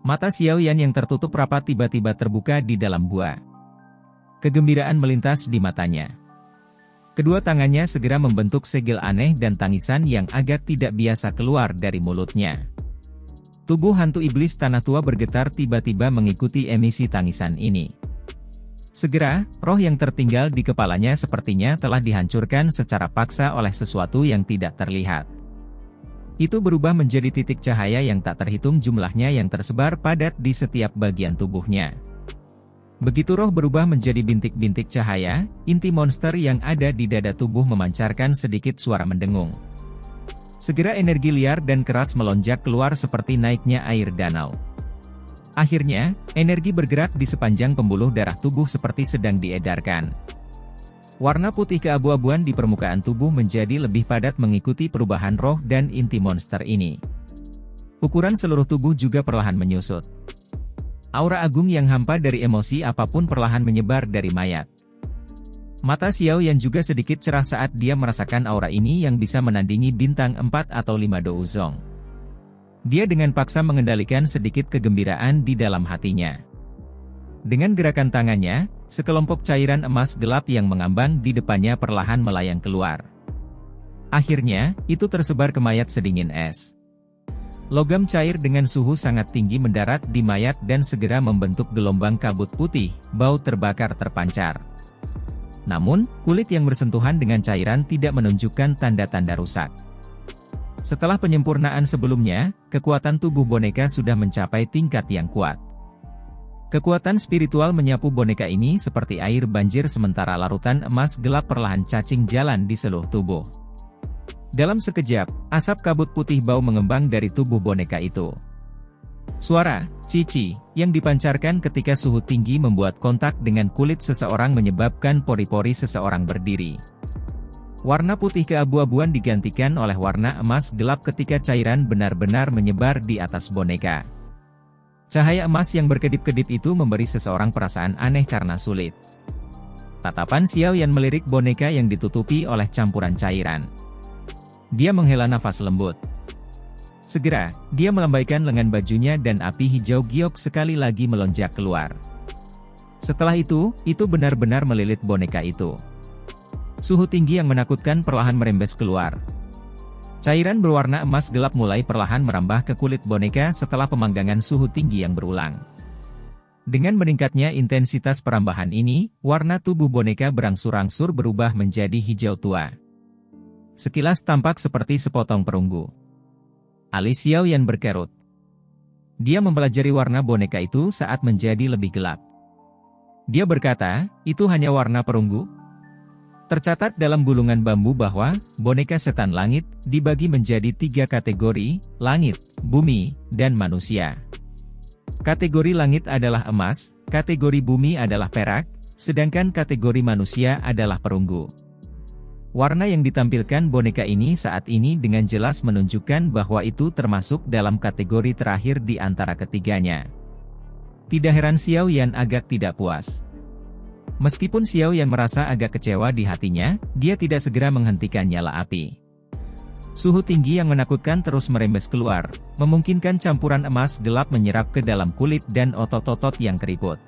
Mata Xiao Yan yang tertutup rapat tiba-tiba terbuka di dalam gua. Kegembiraan melintas di matanya. Kedua tangannya segera membentuk segel aneh dan tangisan yang agak tidak biasa keluar dari mulutnya. Tubuh hantu iblis tanah tua bergetar tiba-tiba mengikuti emisi tangisan ini. Segera, roh yang tertinggal di kepalanya sepertinya telah dihancurkan secara paksa oleh sesuatu yang tidak terlihat. Itu berubah menjadi titik cahaya yang tak terhitung jumlahnya yang tersebar padat di setiap bagian tubuhnya. Begitu roh berubah menjadi bintik-bintik cahaya, inti monster yang ada di dada tubuh memancarkan sedikit suara mendengung. Segera energi liar dan keras melonjak keluar seperti naiknya air danau. Akhirnya, energi bergerak di sepanjang pembuluh darah tubuh seperti sedang diedarkan. Warna putih keabu-abuan di permukaan tubuh menjadi lebih padat mengikuti perubahan roh dan inti monster ini. Ukuran seluruh tubuh juga perlahan menyusut. Aura agung yang hampa dari emosi apapun perlahan menyebar dari mayat. Mata Xiao Yan juga sedikit cerah saat dia merasakan aura ini yang bisa menandingi bintang 4 atau 5 Douzong. Dia dengan paksa mengendalikan sedikit kegembiraan di dalam hatinya. Dengan gerakan tangannya, sekelompok cairan emas gelap yang mengambang di depannya perlahan melayang keluar. Akhirnya, itu tersebar ke mayat sedingin es. Logam cair dengan suhu sangat tinggi mendarat di mayat dan segera membentuk gelombang kabut putih, bau terbakar terpancar. Namun, kulit yang bersentuhan dengan cairan tidak menunjukkan tanda-tanda rusak. Setelah penyempurnaan sebelumnya, kekuatan tubuh boneka sudah mencapai tingkat yang kuat. Kekuatan spiritual menyapu boneka ini seperti air banjir sementara larutan emas gelap perlahan cacing jalan di seluruh tubuh. Dalam sekejap, asap kabut putih bau mengembang dari tubuh boneka itu. Suara cici yang dipancarkan ketika suhu tinggi membuat kontak dengan kulit seseorang menyebabkan pori-pori seseorang berdiri. Warna putih keabu-abuan digantikan oleh warna emas gelap ketika cairan benar-benar menyebar di atas boneka. Cahaya emas yang berkedip-kedip itu memberi seseorang perasaan aneh karena sulit. Tatapan Xiao Yan melirik boneka yang ditutupi oleh campuran cairan. Dia menghela nafas lembut. Segera, dia melambaikan lengan bajunya dan api hijau giok sekali lagi melonjak keluar. Setelah itu benar-benar melilit boneka itu. Suhu tinggi yang menakutkan perlahan merembes keluar. Cairan berwarna emas gelap mulai perlahan merambah ke kulit boneka setelah pemanggangan suhu tinggi yang berulang. Dengan meningkatnya intensitas perambahan ini, warna tubuh boneka berangsur-angsur berubah menjadi hijau tua. Sekilas tampak seperti sepotong perunggu. Alis Xiao Yan berkerut. Dia mempelajari warna boneka itu saat menjadi lebih gelap. Dia berkata, itu hanya warna perunggu? Tercatat dalam gulungan bambu bahwa, boneka setan langit, dibagi menjadi 3 kategori, langit, bumi, dan manusia. Kategori langit adalah emas, kategori bumi adalah perak, sedangkan kategori manusia adalah perunggu. Warna yang ditampilkan boneka ini saat ini dengan jelas menunjukkan bahwa itu termasuk dalam kategori terakhir di antara ketiganya. Tidak heran Xiao Yan agak tidak puas. Meskipun Xiao Yan merasa agak kecewa di hatinya, dia tidak segera menghentikan nyala api. Suhu tinggi yang menakutkan terus merembes keluar, memungkinkan campuran emas gelap menyerap ke dalam kulit dan otot-otot yang keriput.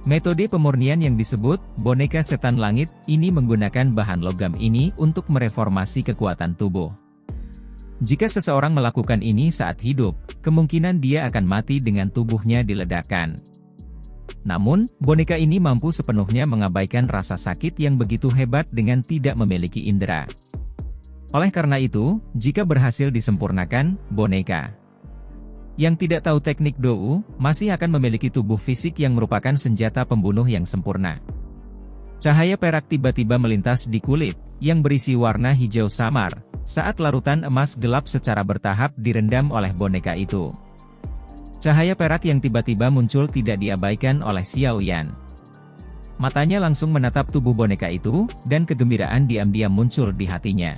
Metode pemurnian yang disebut boneka setan langit ini menggunakan bahan logam ini untuk mereformasi kekuatan tubuh. Jika seseorang melakukan ini saat hidup, kemungkinan dia akan mati dengan tubuhnya diledakkan. Namun, boneka ini mampu sepenuhnya mengabaikan rasa sakit yang begitu hebat dengan tidak memiliki indera. Oleh karena itu, jika berhasil disempurnakan, boneka yang tidak tahu teknik Dou, masih akan memiliki tubuh fisik yang merupakan senjata pembunuh yang sempurna. Cahaya perak tiba-tiba melintas di kulit, yang berisi warna hijau samar, saat larutan emas gelap secara bertahap direndam oleh boneka itu. Cahaya perak yang tiba-tiba muncul tidak diabaikan oleh Xiao Yan. Matanya langsung menatap tubuh boneka itu, dan kegembiraan diam-diam muncul di hatinya.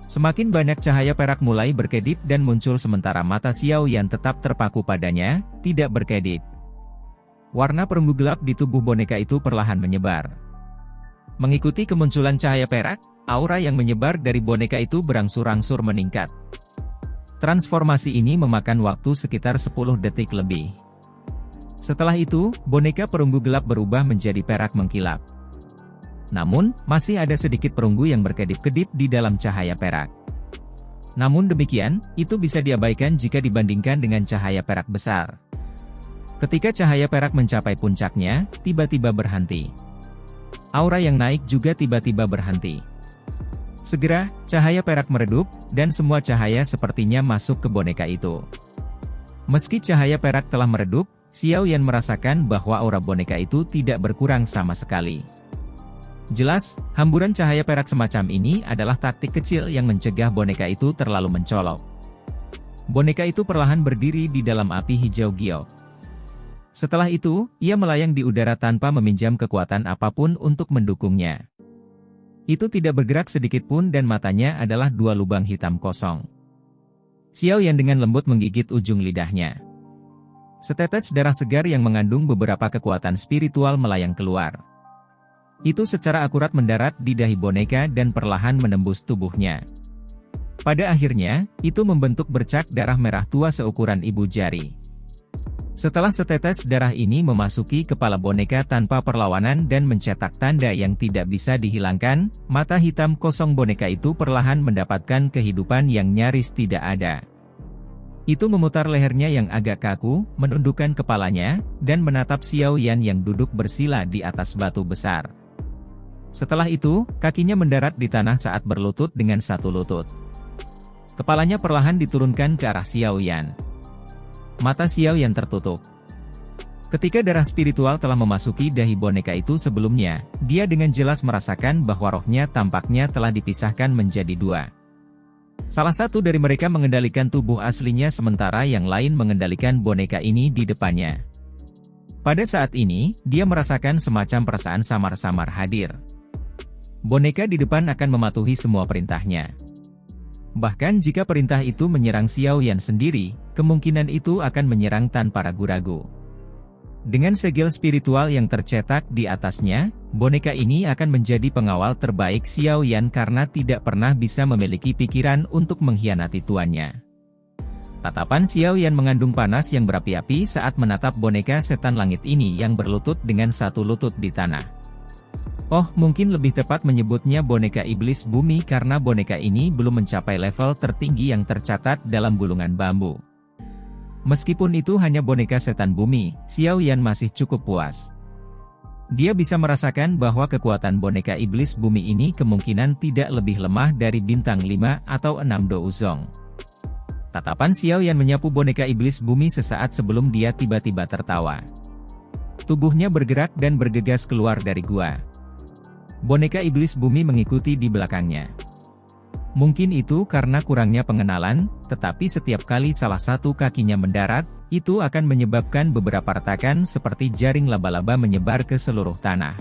Semakin banyak cahaya perak mulai berkedip dan muncul sementara mata Xiao Yan tetap terpaku padanya, tidak berkedip. Warna perunggu gelap di tubuh boneka itu perlahan menyebar. Mengikuti kemunculan cahaya perak, aura yang menyebar dari boneka itu berangsur-angsur meningkat. Transformasi ini memakan waktu sekitar 10 detik lebih. Setelah itu, boneka perunggu gelap berubah menjadi perak mengkilap. Namun, masih ada sedikit perunggu yang berkedip-kedip di dalam cahaya perak. Namun demikian, itu bisa diabaikan jika dibandingkan dengan cahaya perak besar. Ketika cahaya perak mencapai puncaknya, tiba-tiba berhenti. Aura yang naik juga tiba-tiba berhenti. Segera, cahaya perak meredup, dan semua cahaya sepertinya masuk ke boneka itu. Meski cahaya perak telah meredup, Xiao Yan merasakan bahwa aura boneka itu tidak berkurang sama sekali. Jelas, hamburan cahaya perak semacam ini adalah taktik kecil yang mencegah boneka itu terlalu mencolok. Boneka itu perlahan berdiri di dalam api hijau giok. Setelah itu, ia melayang di udara tanpa meminjam kekuatan apapun untuk mendukungnya. Itu tidak bergerak sedikit pun dan matanya adalah dua lubang hitam kosong. Xiao Yan dengan lembut menggigit ujung lidahnya. Setetes darah segar yang mengandung beberapa kekuatan spiritual melayang keluar. Itu secara akurat mendarat di dahi boneka dan perlahan menembus tubuhnya. Pada akhirnya, itu membentuk bercak darah merah tua seukuran ibu jari. Setelah setetes darah ini memasuki kepala boneka tanpa perlawanan dan mencetak tanda yang tidak bisa dihilangkan, mata hitam kosong boneka itu perlahan mendapatkan kehidupan yang nyaris tidak ada. Itu memutar lehernya yang agak kaku, menundukkan kepalanya, dan menatap Xiao Yan yang duduk bersila di atas batu besar. Setelah itu, kakinya mendarat di tanah saat berlutut dengan satu lutut. Kepalanya perlahan diturunkan ke arah Xiao Yan. Mata Xiao Yan tertutup. Ketika darah spiritual telah memasuki dahi boneka itu sebelumnya, dia dengan jelas merasakan bahwa rohnya tampaknya telah dipisahkan menjadi dua. Salah satu dari mereka mengendalikan tubuh aslinya sementara yang lain mengendalikan boneka ini di depannya. Pada saat ini, dia merasakan semacam perasaan samar-samar hadir. Boneka di depan akan mematuhi semua perintahnya. Bahkan jika perintah itu menyerang Xiao Yan sendiri, kemungkinan itu akan menyerang tanpa ragu-ragu. Dengan segel spiritual yang tercetak di atasnya, boneka ini akan menjadi pengawal terbaik Xiao Yan karena tidak pernah bisa memiliki pikiran untuk mengkhianati tuannya. Tatapan Xiao Yan mengandung panas yang berapi-api saat menatap boneka setan langit ini yang berlutut dengan satu lutut di tanah. Oh, mungkin lebih tepat menyebutnya boneka iblis bumi karena boneka ini belum mencapai level tertinggi yang tercatat dalam gulungan bambu. Meskipun itu hanya boneka setan bumi, Xiao Yan masih cukup puas. Dia bisa merasakan bahwa kekuatan boneka iblis bumi ini kemungkinan tidak lebih lemah dari bintang 5 atau 6 Douzong. Tatapan Xiao Yan menyapu boneka iblis bumi sesaat sebelum dia tiba-tiba tertawa. Tubuhnya bergerak dan bergegas keluar dari gua. Boneka iblis bumi mengikuti di belakangnya. Mungkin itu karena kurangnya pengenalan, tetapi setiap kali salah satu kakinya mendarat, itu akan menyebabkan beberapa retakan seperti jaring laba-laba menyebar ke seluruh tanah.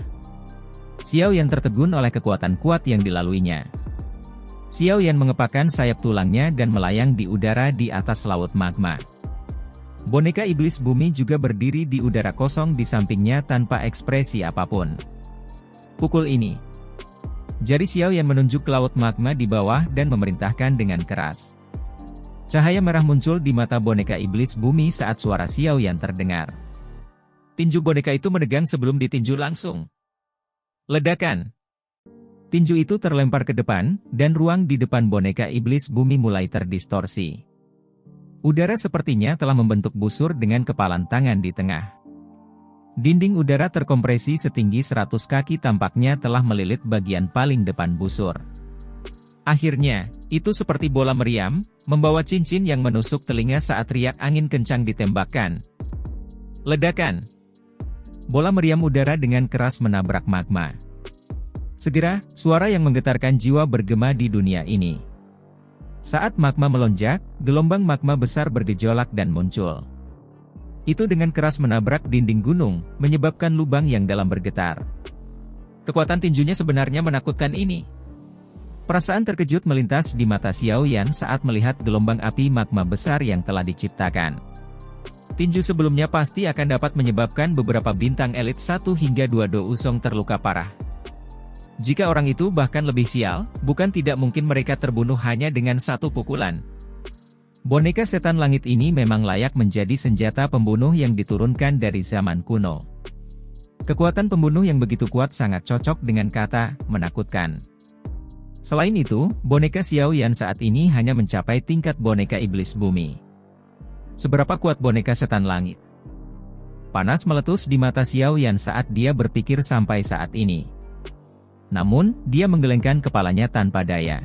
Xiao Yan tertegun oleh kekuatan kuat yang dilaluinya. Xiao Yan mengepakkan sayap tulangnya dan melayang di udara di atas laut magma. Boneka iblis bumi juga berdiri di udara kosong di sampingnya tanpa ekspresi apapun. Pukul ini. Jari Xiao Yan menunjuk ke laut magma di bawah dan memerintahkan dengan keras. Cahaya merah muncul di mata boneka iblis bumi saat suara Xiao Yan terdengar. Tinju boneka itu menegang sebelum ditinju langsung. Ledakan. Tinju itu terlempar ke depan, dan ruang di depan boneka iblis bumi mulai terdistorsi. Udara sepertinya telah membentuk busur dengan kepalan tangan di tengah. Dinding udara terkompresi setinggi 100 kaki tampaknya telah melilit bagian paling depan busur. Akhirnya, itu seperti bola meriam, membawa cincin yang menusuk telinga saat riak angin kencang ditembakkan. Ledakan. Bola meriam udara dengan keras menabrak magma. Segera, suara yang menggetarkan jiwa bergema di dunia ini. Saat magma melonjak, gelombang magma besar bergejolak dan muncul. Itu dengan keras menabrak dinding gunung, menyebabkan lubang yang dalam bergetar. Kekuatan tinjunya sebenarnya menakutkan ini. Perasaan terkejut melintas di mata Xiao Yan saat melihat gelombang api magma besar yang telah diciptakan. Tinju sebelumnya pasti akan dapat menyebabkan beberapa bintang elit 1 hingga 2 Douzong terluka parah. Jika orang itu bahkan lebih sial, bukan tidak mungkin mereka terbunuh hanya dengan satu pukulan. Boneka setan langit ini memang layak menjadi senjata pembunuh yang diturunkan dari zaman kuno. Kekuatan pembunuh yang begitu kuat sangat cocok dengan kata menakutkan. Selain itu, boneka Xiao Yan saat ini hanya mencapai tingkat boneka iblis bumi. Seberapa kuat boneka setan langit? Panas meletus di mata Xiao Yan saat dia berpikir sampai saat ini. Namun, dia menggelengkan kepalanya tanpa daya.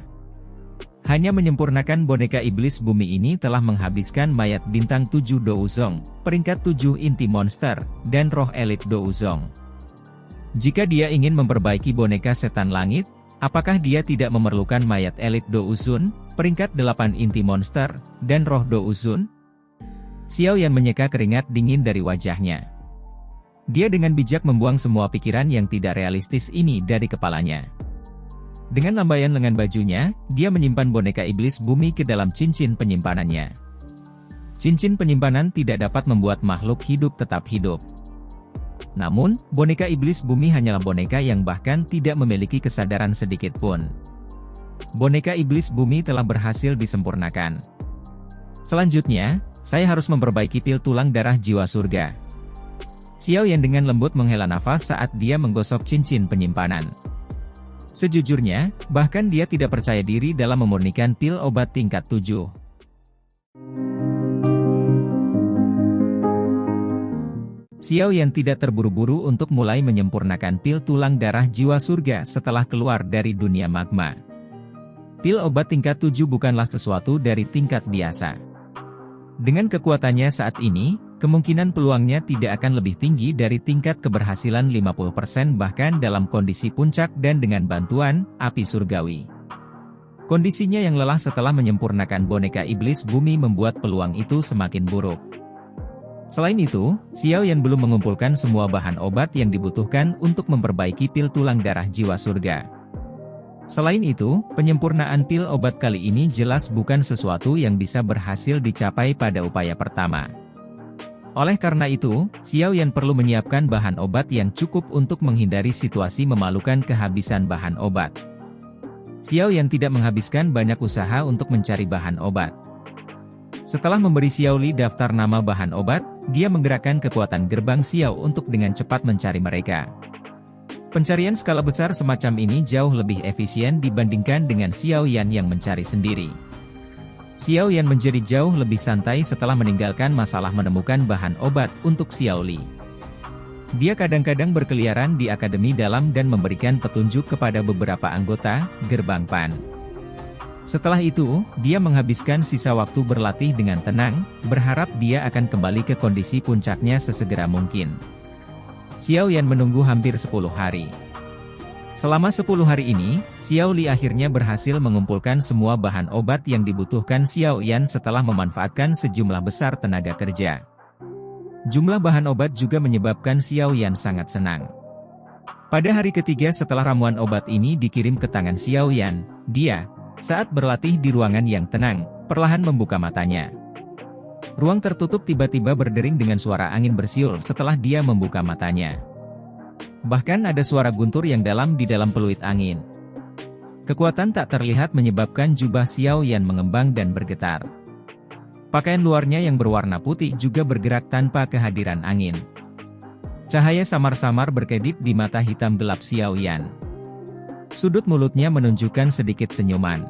Hanya menyempurnakan boneka iblis bumi ini telah menghabiskan mayat bintang 7 Douzong, peringkat 7 inti monster, dan roh elit Douzong. Jika dia ingin memperbaiki boneka setan langit, apakah dia tidak memerlukan mayat elit Douzun, peringkat 8 inti monster, dan roh Douzun? Xiao Yan menyeka keringat dingin dari wajahnya. Dia dengan bijak membuang semua pikiran yang tidak realistis ini dari kepalanya. Dengan lambaian lengan bajunya, dia menyimpan boneka iblis bumi ke dalam cincin penyimpanannya. Cincin penyimpanan tidak dapat membuat makhluk hidup tetap hidup. Namun, boneka iblis bumi hanyalah boneka yang bahkan tidak memiliki kesadaran sedikit pun. Boneka iblis bumi telah berhasil disempurnakan. Selanjutnya, saya harus memperbaiki pil tulang darah jiwa surga. Xiao Yan dengan lembut menghela nafas saat dia menggosok cincin penyimpanan. Sejujurnya, bahkan dia tidak percaya diri dalam memurnikan pil obat tingkat 7. Xiao Yan tidak terburu-buru untuk mulai menyempurnakan pil tulang darah jiwa surga setelah keluar dari dunia magma. Pil obat tingkat 7 bukanlah sesuatu dari tingkat biasa. Dengan kekuatannya saat ini, kemungkinan peluangnya tidak akan lebih tinggi dari tingkat keberhasilan 50% bahkan dalam kondisi puncak dan dengan bantuan api surgawi. Kondisinya yang lelah setelah menyempurnakan boneka iblis bumi membuat peluang itu semakin buruk. Selain itu, Xiao Yan belum mengumpulkan semua bahan obat yang dibutuhkan untuk memperbaiki pil tulang darah jiwa surga. Selain itu, penyempurnaan pil obat kali ini jelas bukan sesuatu yang bisa berhasil dicapai pada upaya pertama. Oleh karena itu, Xiao Yan perlu menyiapkan bahan obat yang cukup untuk menghindari situasi memalukan kehabisan bahan obat. Xiao Yan tidak menghabiskan banyak usaha untuk mencari bahan obat. Setelah memberi Xiao Li daftar nama bahan obat, dia menggerakkan kekuatan gerbang Xiao untuk dengan cepat mencari mereka. Pencarian skala besar semacam ini jauh lebih efisien dibandingkan dengan Xiao Yan yang mencari sendiri. Xiao Yan menjadi jauh lebih santai setelah meninggalkan masalah menemukan bahan obat untuk Xiao Li. Dia kadang-kadang berkeliaran di akademi dalam dan memberikan petunjuk kepada beberapa anggota gerbang PAN. Setelah itu, dia menghabiskan sisa waktu berlatih dengan tenang, berharap dia akan kembali ke kondisi puncaknya sesegera mungkin. Xiao Yan menunggu hampir 10 hari. Selama 10 hari ini, Xiao Li akhirnya berhasil mengumpulkan semua bahan obat yang dibutuhkan Xiao Yan setelah memanfaatkan sejumlah besar tenaga kerja. Jumlah bahan obat juga menyebabkan Xiao Yan sangat senang. Pada hari ketiga setelah ramuan obat ini dikirim ke tangan Xiao Yan, dia, saat berlatih di ruangan yang tenang, perlahan membuka matanya. Ruang tertutup tiba-tiba berdering dengan suara angin bersiul setelah dia membuka matanya. Bahkan ada suara guntur yang dalam di dalam peluit angin. Kekuatan tak terlihat menyebabkan jubah Xiao Yan mengembang dan bergetar. Pakaian luarnya yang berwarna putih juga bergerak tanpa kehadiran angin. Cahaya samar-samar berkedip di mata hitam gelap Xiao Yan. Sudut mulutnya menunjukkan sedikit senyuman.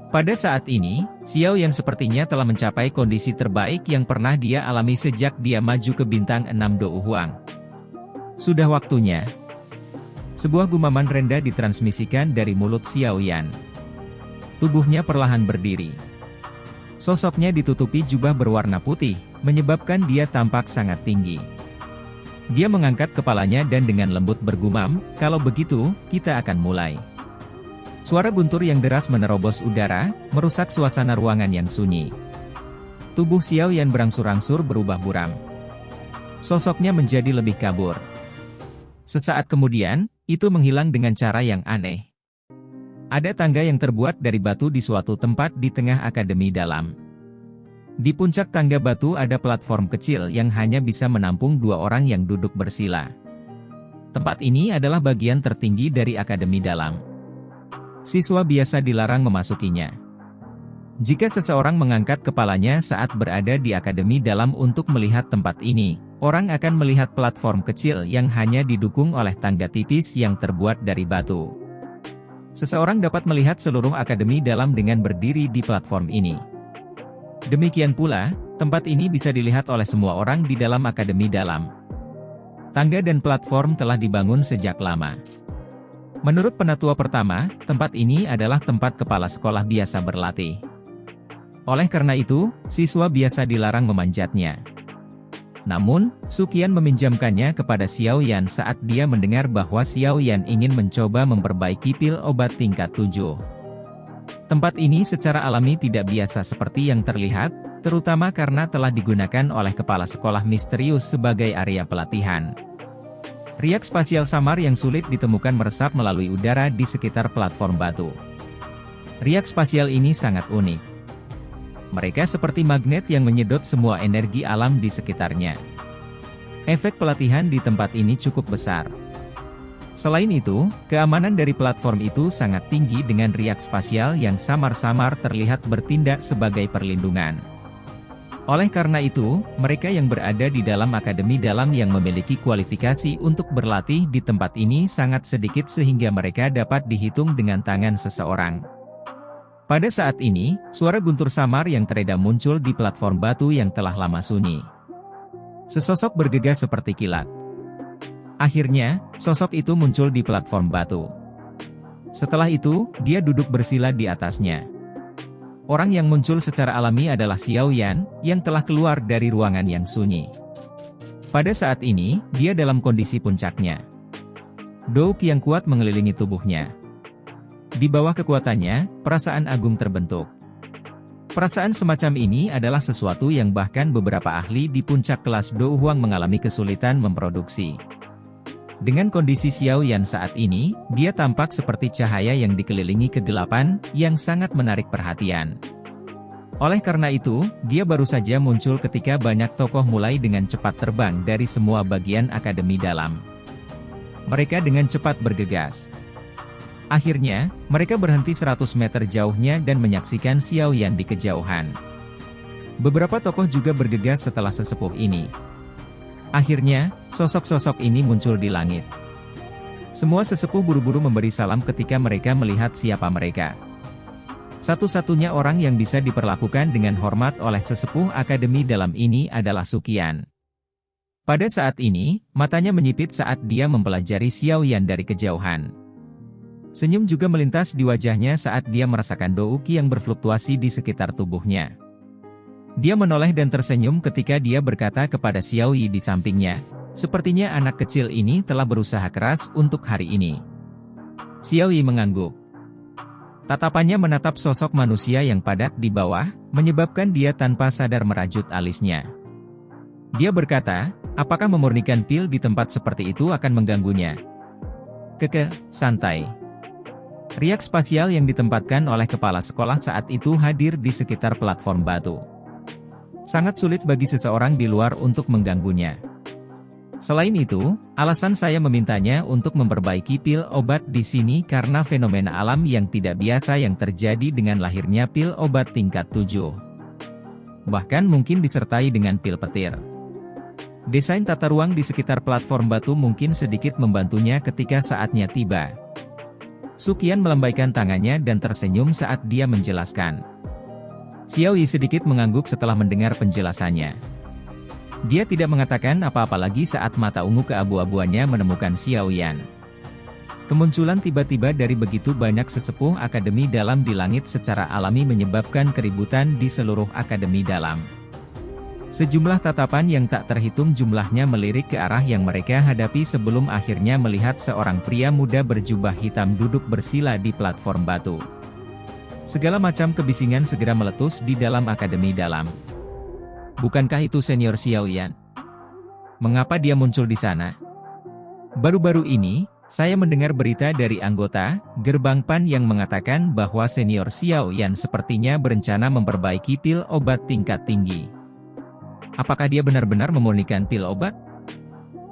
Pada saat ini, Xiao Yan sepertinya telah mencapai kondisi terbaik yang pernah dia alami sejak dia maju ke bintang 6 Dou Huang. Sudah waktunya. Sebuah gumaman rendah ditransmisikan dari mulut Xiao Yan. Tubuhnya perlahan berdiri. Sosoknya ditutupi jubah berwarna putih, menyebabkan dia tampak sangat tinggi. Dia mengangkat kepalanya dan dengan lembut bergumam, "Kalau begitu, kita akan mulai." Suara guntur yang deras menerobos udara, merusak suasana ruangan yang sunyi. Tubuh Xiao Yan berangsur-angsur berubah buram. Sosoknya menjadi lebih kabur. Sesaat kemudian, itu menghilang dengan cara yang aneh. Ada tangga yang terbuat dari batu di suatu tempat di tengah akademi dalam. Di puncak tangga batu ada platform kecil yang hanya bisa menampung 2 orang yang duduk bersila. Tempat ini adalah bagian tertinggi dari akademi dalam. Siswa biasa dilarang memasukinya. Jika seseorang mengangkat kepalanya saat berada di akademi dalam untuk melihat tempat ini, orang akan melihat platform kecil yang hanya didukung oleh tangga tipis yang terbuat dari batu. Seseorang dapat melihat seluruh akademi dalam dengan berdiri di platform ini. Demikian pula, tempat ini bisa dilihat oleh semua orang di dalam akademi dalam. Tangga dan platform telah dibangun sejak lama. Menurut penatua pertama, tempat ini adalah tempat kepala sekolah biasa berlatih. Oleh karena itu, siswa biasa dilarang memanjatnya. Namun, Sukian meminjamkannya kepada Xiao Yan saat dia mendengar bahwa Xiao Yan ingin mencoba memperbaiki pil obat tingkat 7. Tempat ini secara alami tidak biasa seperti yang terlihat, terutama karena telah digunakan oleh kepala sekolah misterius sebagai area pelatihan. Riak spasial samar yang sulit ditemukan meresap melalui udara di sekitar platform batu. Riak spasial ini sangat unik. Mereka seperti magnet yang menyedot semua energi alam di sekitarnya. Efek pelatihan di tempat ini cukup besar. Selain itu, keamanan dari platform itu sangat tinggi dengan riak spasial yang samar-samar terlihat bertindak sebagai perlindungan. Oleh karena itu, mereka yang berada di dalam akademi dalam yang memiliki kualifikasi untuk berlatih di tempat ini sangat sedikit sehingga mereka dapat dihitung dengan tangan seseorang. Pada saat ini, suara guntur samar yang teredam muncul di platform batu yang telah lama sunyi. Sesosok bergegas seperti kilat. Akhirnya, sosok itu muncul di platform batu. Setelah itu, dia duduk bersila di atasnya. Orang yang muncul secara alami adalah Xiao Yan, yang telah keluar dari ruangan yang sunyi. Pada saat ini, dia dalam kondisi puncaknya. Douk yang kuat mengelilingi tubuhnya. Di bawah kekuatannya, perasaan agung terbentuk. Perasaan semacam ini adalah sesuatu yang bahkan beberapa ahli di puncak kelas Do Huang mengalami kesulitan memproduksi. Dengan kondisi Xiao Yan saat ini, dia tampak seperti cahaya yang dikelilingi kegelapan, yang sangat menarik perhatian. Oleh karena itu, dia baru saja muncul ketika banyak tokoh mulai dengan cepat terbang dari semua bagian akademi dalam. Mereka dengan cepat bergegas. Akhirnya, mereka berhenti 100 meter jauhnya dan menyaksikan Xiao Yan di kejauhan. Beberapa tokoh juga bergegas setelah sesepuh ini. Akhirnya, sosok-sosok ini muncul di langit. Semua sesepuh buru-buru memberi salam ketika mereka melihat siapa mereka. Satu-satunya orang yang bisa diperlakukan dengan hormat oleh sesepuh akademi dalam ini adalah Sukian. Pada saat ini, matanya menyipit saat dia mempelajari Xiao Yan dari kejauhan. Senyum juga melintas di wajahnya saat dia merasakan douki yang berfluktuasi di sekitar tubuhnya. Dia menoleh dan tersenyum ketika dia berkata kepada Xiao Yi di sampingnya, "Sepertinya anak kecil ini telah berusaha keras untuk hari ini." Xiao Yi mengangguk. Tatapannya menatap sosok manusia yang padat di bawah, menyebabkan dia tanpa sadar merajut alisnya. Dia berkata, "Apakah memurnikan pil di tempat seperti itu akan mengganggunya?" Santai. Riak spasial yang ditempatkan oleh kepala sekolah saat itu hadir di sekitar platform batu. Sangat sulit bagi seseorang di luar untuk mengganggunya. Selain itu, alasan saya memintanya untuk memperbaiki pil obat di sini karena fenomena alam yang tidak biasa yang terjadi dengan lahirnya pil obat tingkat 7. Bahkan mungkin disertai dengan pil petir. Desain tata ruang di sekitar platform batu mungkin sedikit membantunya ketika saatnya tiba. Sukian melambaikan tangannya dan tersenyum saat dia menjelaskan. Xiao Yi sedikit mengangguk setelah mendengar penjelasannya. Dia tidak mengatakan apa-apa lagi saat mata ungu keabu-abuannya menemukan Xiao Yan. Kemunculan tiba-tiba dari begitu banyak sesepuh akademi dalam di langit secara alami menyebabkan keributan di seluruh akademi dalam. Sejumlah tatapan yang tak terhitung jumlahnya melirik ke arah yang mereka hadapi sebelum akhirnya melihat seorang pria muda berjubah hitam duduk bersila di platform batu. Segala macam kebisingan segera meletus di dalam akademi dalam. Bukankah itu senior Xiao Yan? Mengapa dia muncul di sana? Baru-baru ini, saya mendengar berita dari anggota Gerbang Pan yang mengatakan bahwa senior Xiao Yan sepertinya berencana memperbaiki pil obat tingkat tinggi. Apakah dia benar-benar memurnikan pil obat?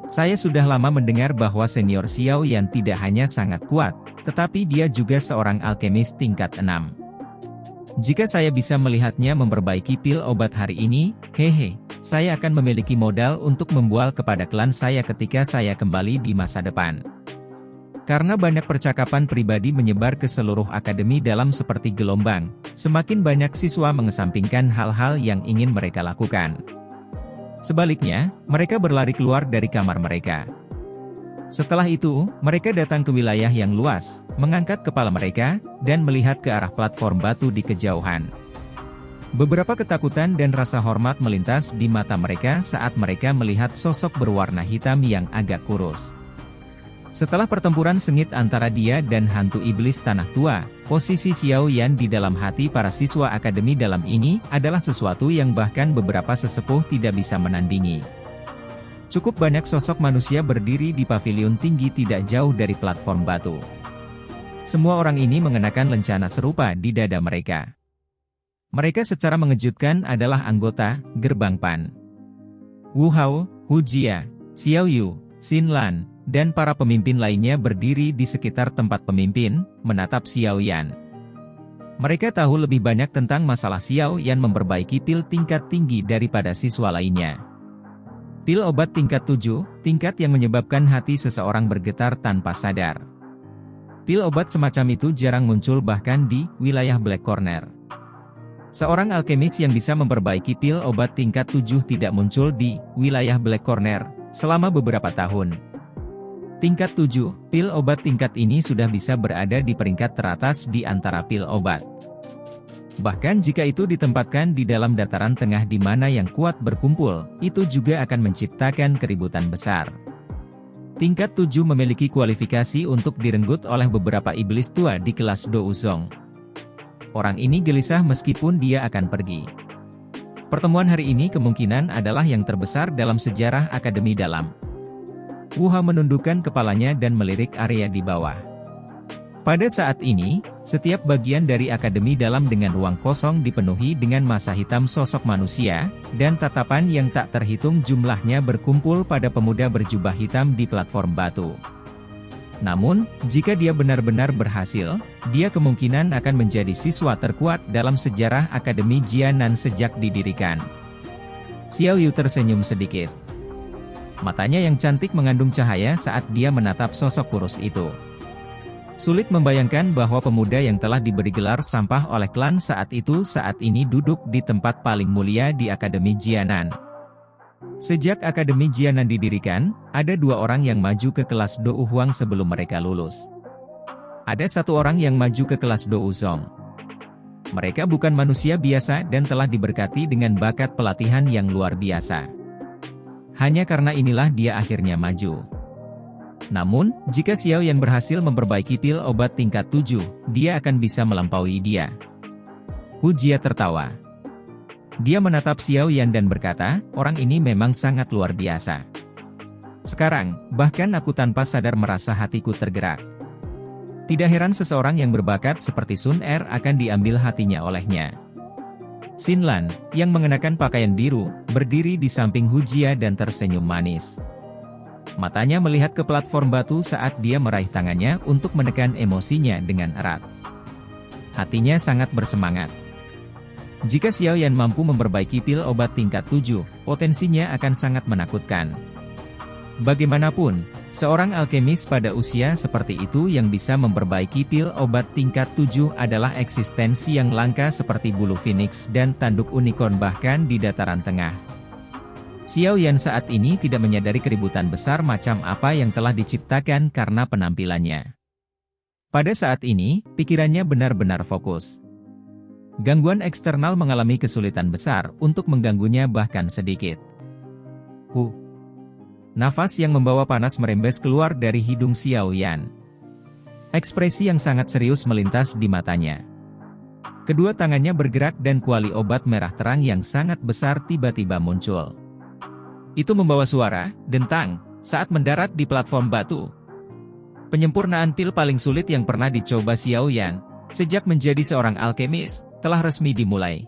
Saya sudah lama mendengar bahwa senior Xiao Yan tidak hanya sangat kuat, tetapi dia juga seorang alkemis tingkat 6. Jika saya bisa melihatnya memperbaiki pil obat hari ini, hehe, saya akan memiliki modal untuk membual kepada klan saya ketika saya kembali di masa depan. Karena banyak percakapan pribadi menyebar ke seluruh akademi dalam seperti gelombang, semakin banyak siswa mengesampingkan hal-hal yang ingin mereka lakukan. Sebaliknya, mereka berlari keluar dari kamar mereka. Setelah itu, mereka datang ke wilayah yang luas, mengangkat kepala mereka, dan melihat ke arah platform batu di kejauhan. Beberapa ketakutan dan rasa hormat melintas di mata mereka saat mereka melihat sosok berwarna hitam yang agak kurus. Setelah pertempuran sengit antara dia dan hantu iblis tanah tua, posisi Xiao Yan di dalam hati para siswa akademi dalam ini adalah sesuatu yang bahkan beberapa sesepuh tidak bisa menandingi. Cukup banyak sosok manusia berdiri di pavilion tinggi tidak jauh dari platform batu. Semua orang ini mengenakan lencana serupa di dada mereka. Mereka secara mengejutkan adalah anggota Gerbang Pan. Wu Hao, Hu Jia, Xiao Yu, Xin Lan, dan para pemimpin lainnya berdiri di sekitar tempat pemimpin, menatap Xiao Yan. Mereka tahu lebih banyak tentang masalah Xiao Yan memperbaiki pil tingkat tinggi daripada siswa lainnya. Pil obat tingkat 7, tingkat yang menyebabkan hati seseorang bergetar tanpa sadar. Pil obat semacam itu jarang muncul bahkan di wilayah Black Corner. Seorang alkemis yang bisa memperbaiki pil obat tingkat 7 tidak muncul di wilayah Black Corner selama beberapa tahun. Tingkat 7, pil obat tingkat ini sudah bisa berada di peringkat teratas di antara pil obat. Bahkan jika itu ditempatkan di dalam dataran tengah di mana yang kuat berkumpul, itu juga akan menciptakan keributan besar. Tingkat 7 memiliki kualifikasi untuk direnggut oleh beberapa iblis tua di kelas Douzong. Orang ini gelisah meskipun dia akan pergi. Pertemuan hari ini kemungkinan adalah yang terbesar dalam sejarah Akademi Dalam. Wu Hao menundukkan kepalanya dan melirik area di bawah. Pada saat ini, setiap bagian dari Akademi Dalam dengan ruang kosong dipenuhi dengan massa hitam sosok manusia, dan tatapan yang tak terhitung jumlahnya berkumpul pada pemuda berjubah hitam di platform batu. Namun, jika dia benar-benar berhasil, dia kemungkinan akan menjadi siswa terkuat dalam sejarah Akademi Jianan sejak didirikan. Xiao Yu tersenyum sedikit. Matanya yang cantik mengandung cahaya saat dia menatap sosok kurus itu. Sulit membayangkan bahwa pemuda yang telah diberi gelar sampah oleh klan saat ini duduk di tempat paling mulia di Akademi Jianan. Sejak Akademi Jianan didirikan, ada 2 orang yang maju ke kelas Dou Huang sebelum mereka lulus. Ada 1 orang yang maju ke kelas Douzong. Mereka bukan manusia biasa dan telah diberkati dengan bakat pelatihan yang luar biasa. Hanya karena inilah dia akhirnya maju. Namun, jika Xiao Yan berhasil memperbaiki pil obat tingkat 7, dia akan bisa melampaui dia. Hu Jia tertawa. Dia menatap Xiao Yan dan berkata, orang ini memang sangat luar biasa. Sekarang, bahkan aku tanpa sadar merasa hatiku tergerak. Tidak heran seseorang yang berbakat seperti Sun Er akan diambil hatinya olehnya. Xin Lan, yang mengenakan pakaian biru, berdiri di samping Hu Jia dan tersenyum manis. Matanya melihat ke platform batu saat dia meraih tangannya untuk menekan emosinya dengan erat. Hatinya sangat bersemangat. Jika Xiao Yan mampu memperbaiki pil obat tingkat 7, potensinya akan sangat menakutkan. Bagaimanapun, seorang alkemis pada usia seperti itu yang bisa memperbaiki pil obat tingkat 7 adalah eksistensi yang langka seperti bulu phoenix dan tanduk unicorn bahkan di dataran tengah. Xiao Yan saat ini tidak menyadari keributan besar macam apa yang telah diciptakan karena penampilannya. Pada saat ini, pikirannya benar-benar fokus. Gangguan eksternal mengalami kesulitan besar untuk mengganggunya bahkan sedikit. Nafas yang membawa panas merembes keluar dari hidung Xiao Yan. Ekspresi yang sangat serius melintas di matanya. Kedua tangannya bergerak dan kuali obat merah terang yang sangat besar tiba-tiba muncul. Itu membawa suara dentang saat mendarat di platform batu. Penyempurnaan pil paling sulit yang pernah dicoba Xiao Yan sejak menjadi seorang alkemis telah resmi dimulai.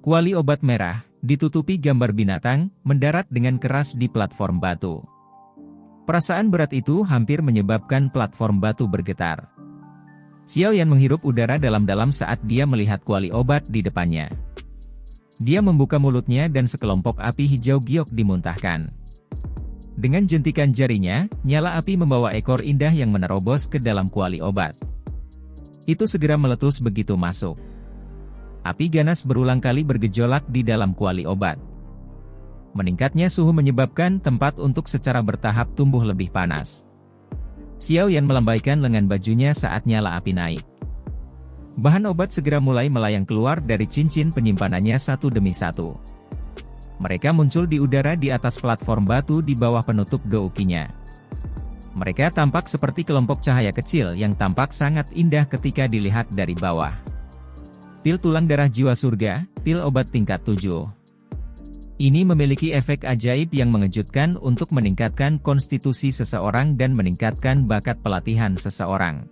Kuali obat merah ditutupi gambar binatang mendarat dengan keras di platform batu. Perasaan berat itu hampir menyebabkan platform batu bergetar. Xiao Yan menghirup udara dalam-dalam saat dia melihat kuali obat di depannya. Dia membuka mulutnya dan sekelompok api hijau giok dimuntahkan. Dengan jentikan jarinya, nyala api membawa ekor indah yang menerobos ke dalam kuali obat. Itu segera meletus begitu masuk. Api ganas berulang kali bergejolak di dalam kuali obat. Meningkatnya suhu menyebabkan tempat untuk secara bertahap tumbuh lebih panas. Xiao Yan melambaikan lengan bajunya saat nyala api naik. Bahan obat segera mulai melayang keluar dari cincin penyimpanannya satu demi satu. Mereka muncul di udara di atas platform batu di bawah penutup doukinya. Mereka tampak seperti kelompok cahaya kecil yang tampak sangat indah ketika dilihat dari bawah. Pil tulang darah jiwa surga, pil obat tingkat 7. Ini memiliki efek ajaib yang mengejutkan untuk meningkatkan konstitusi seseorang dan meningkatkan bakat pelatihan seseorang.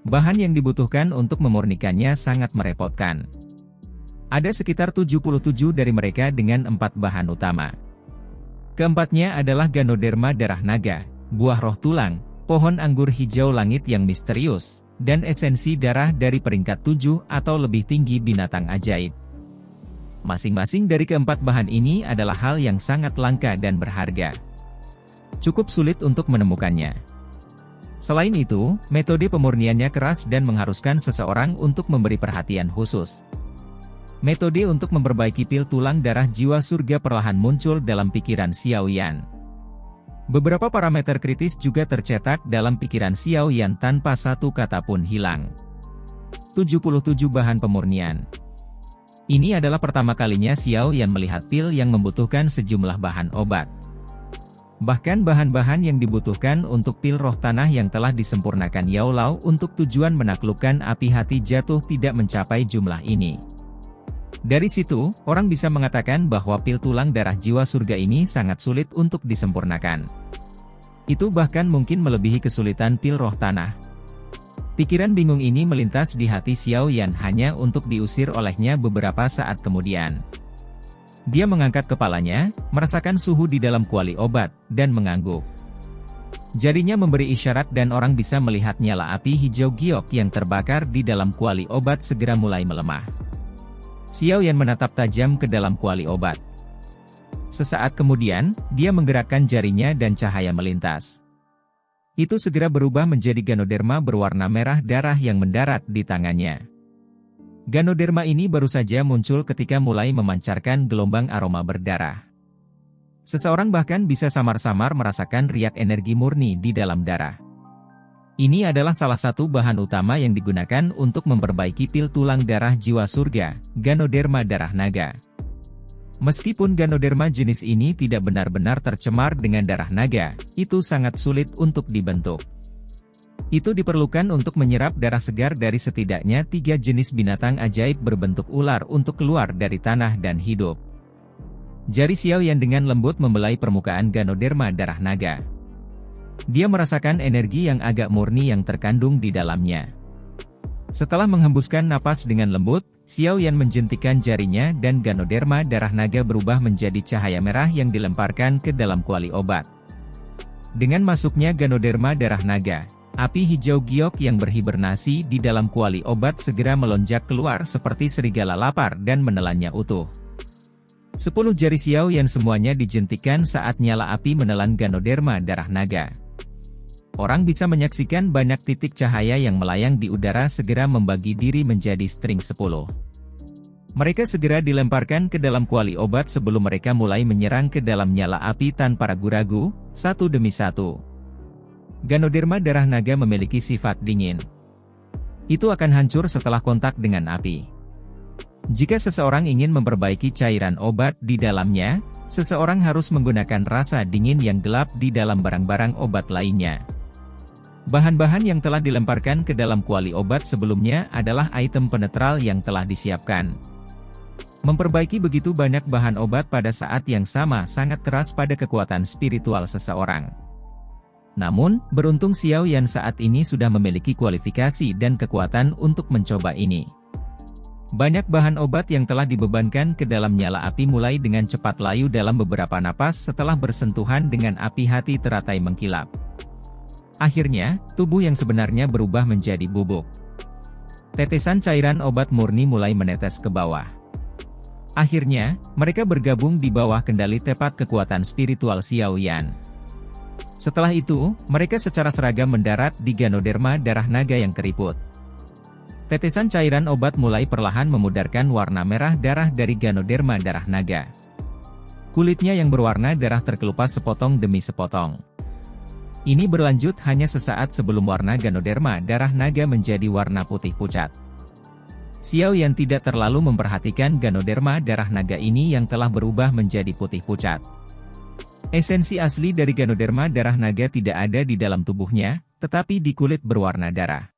Bahan yang dibutuhkan untuk memurnikannya sangat merepotkan. Ada sekitar 77 dari mereka dengan 4 bahan utama. Keempatnya adalah Ganoderma darah naga, buah roh tulang, pohon anggur hijau langit yang misterius, dan esensi darah dari peringkat 7 atau lebih tinggi binatang ajaib. Masing-masing dari keempat bahan ini adalah hal yang sangat langka dan berharga. Cukup sulit untuk menemukannya. Selain itu, metode pemurniannya keras dan mengharuskan seseorang untuk memberi perhatian khusus. Metode untuk memperbaiki pil tulang darah jiwa surga perlahan muncul dalam pikiran Xiao Yan. Beberapa parameter kritis juga tercetak dalam pikiran Xiao Yan tanpa satu kata pun hilang. 77 bahan pemurnian. Ini adalah pertama kalinya Xiao Yan melihat pil yang membutuhkan sejumlah bahan obat. Bahkan bahan-bahan yang dibutuhkan untuk pil roh tanah yang telah disempurnakan Yao Lao untuk tujuan menaklukkan api hati jatuh tidak mencapai jumlah ini. Dari situ, orang bisa mengatakan bahwa pil tulang darah jiwa surga ini sangat sulit untuk disempurnakan. Itu bahkan mungkin melebihi kesulitan pil roh tanah. Pikiran bingung ini melintas di hati Xiao Yan hanya untuk diusir olehnya beberapa saat kemudian. Dia mengangkat kepalanya, merasakan suhu di dalam kuali obat, dan mengangguk. Jarinya memberi isyarat dan orang bisa melihat nyala api hijau giok yang terbakar di dalam kuali obat segera mulai melemah. Xiao Yan menatap tajam ke dalam kuali obat. Sesaat kemudian, dia menggerakkan jarinya dan cahaya melintas. Itu segera berubah menjadi Ganoderma berwarna merah darah yang mendarat di tangannya. Ganoderma ini baru saja muncul ketika mulai memancarkan gelombang aroma berdarah. Seseorang bahkan bisa samar-samar merasakan riak energi murni di dalam darah. Ini adalah salah satu bahan utama yang digunakan untuk memperbaiki pil tulang darah jiwa surga, Ganoderma darah naga. Meskipun Ganoderma jenis ini tidak benar-benar tercemar dengan darah naga, itu sangat sulit untuk dibentuk. Itu diperlukan untuk menyerap darah segar dari setidaknya 3 jenis binatang ajaib berbentuk ular untuk keluar dari tanah dan hidup. Jari Xiao Yan dengan lembut membelai permukaan Ganoderma darah naga. Dia merasakan energi yang agak murni yang terkandung di dalamnya. Setelah menghembuskan napas dengan lembut, Xiao Yan menjentikan jarinya dan Ganoderma darah naga berubah menjadi cahaya merah yang dilemparkan ke dalam kuali obat. Dengan masuknya Ganoderma darah naga, api hijau giok yang berhibernasi di dalam kuali obat segera melonjak keluar seperti serigala lapar dan menelannya utuh. 10 jari Xiao Yan semuanya dijentikan saat nyala api menelan Ganoderma darah naga. Orang bisa menyaksikan banyak titik cahaya yang melayang di udara segera membagi diri menjadi string 10. Mereka segera dilemparkan ke dalam kuali obat sebelum mereka mulai menyerang ke dalam nyala api tanpa ragu-ragu, satu demi satu. Ganoderma darah naga memiliki sifat dingin. Itu akan hancur setelah kontak dengan api. Jika seseorang ingin memperbaiki cairan obat di dalamnya, seseorang harus menggunakan rasa dingin yang gelap di dalam barang-barang obat lainnya. Bahan-bahan yang telah dilemparkan ke dalam kuali obat sebelumnya adalah item penetral yang telah disiapkan. Memperbaiki begitu banyak bahan obat pada saat yang sama sangat keras pada kekuatan spiritual seseorang. Namun, beruntung Xiao Yan saat ini sudah memiliki kualifikasi dan kekuatan untuk mencoba ini. Banyak bahan obat yang telah dibebankan ke dalam nyala api mulai dengan cepat layu dalam beberapa napas setelah bersentuhan dengan api hati teratai mengkilap. Akhirnya, tubuh yang sebenarnya berubah menjadi bubuk. Tetesan cairan obat murni mulai menetes ke bawah. Akhirnya, mereka bergabung di bawah kendali tepat kekuatan spiritual Xiao Yan. Setelah itu, mereka secara seragam mendarat di Ganoderma darah naga yang keriput. Tetesan cairan obat mulai perlahan memudarkan warna merah darah dari Ganoderma darah naga. Kulitnya yang berwarna darah terkelupas sepotong demi sepotong. Ini berlanjut hanya sesaat sebelum warna Ganoderma darah naga menjadi warna putih pucat. Xiao Yan tidak terlalu memperhatikan Ganoderma darah naga ini yang telah berubah menjadi putih pucat. Esensi asli dari Ganoderma darah naga tidak ada di dalam tubuhnya, tetapi di kulit berwarna darah.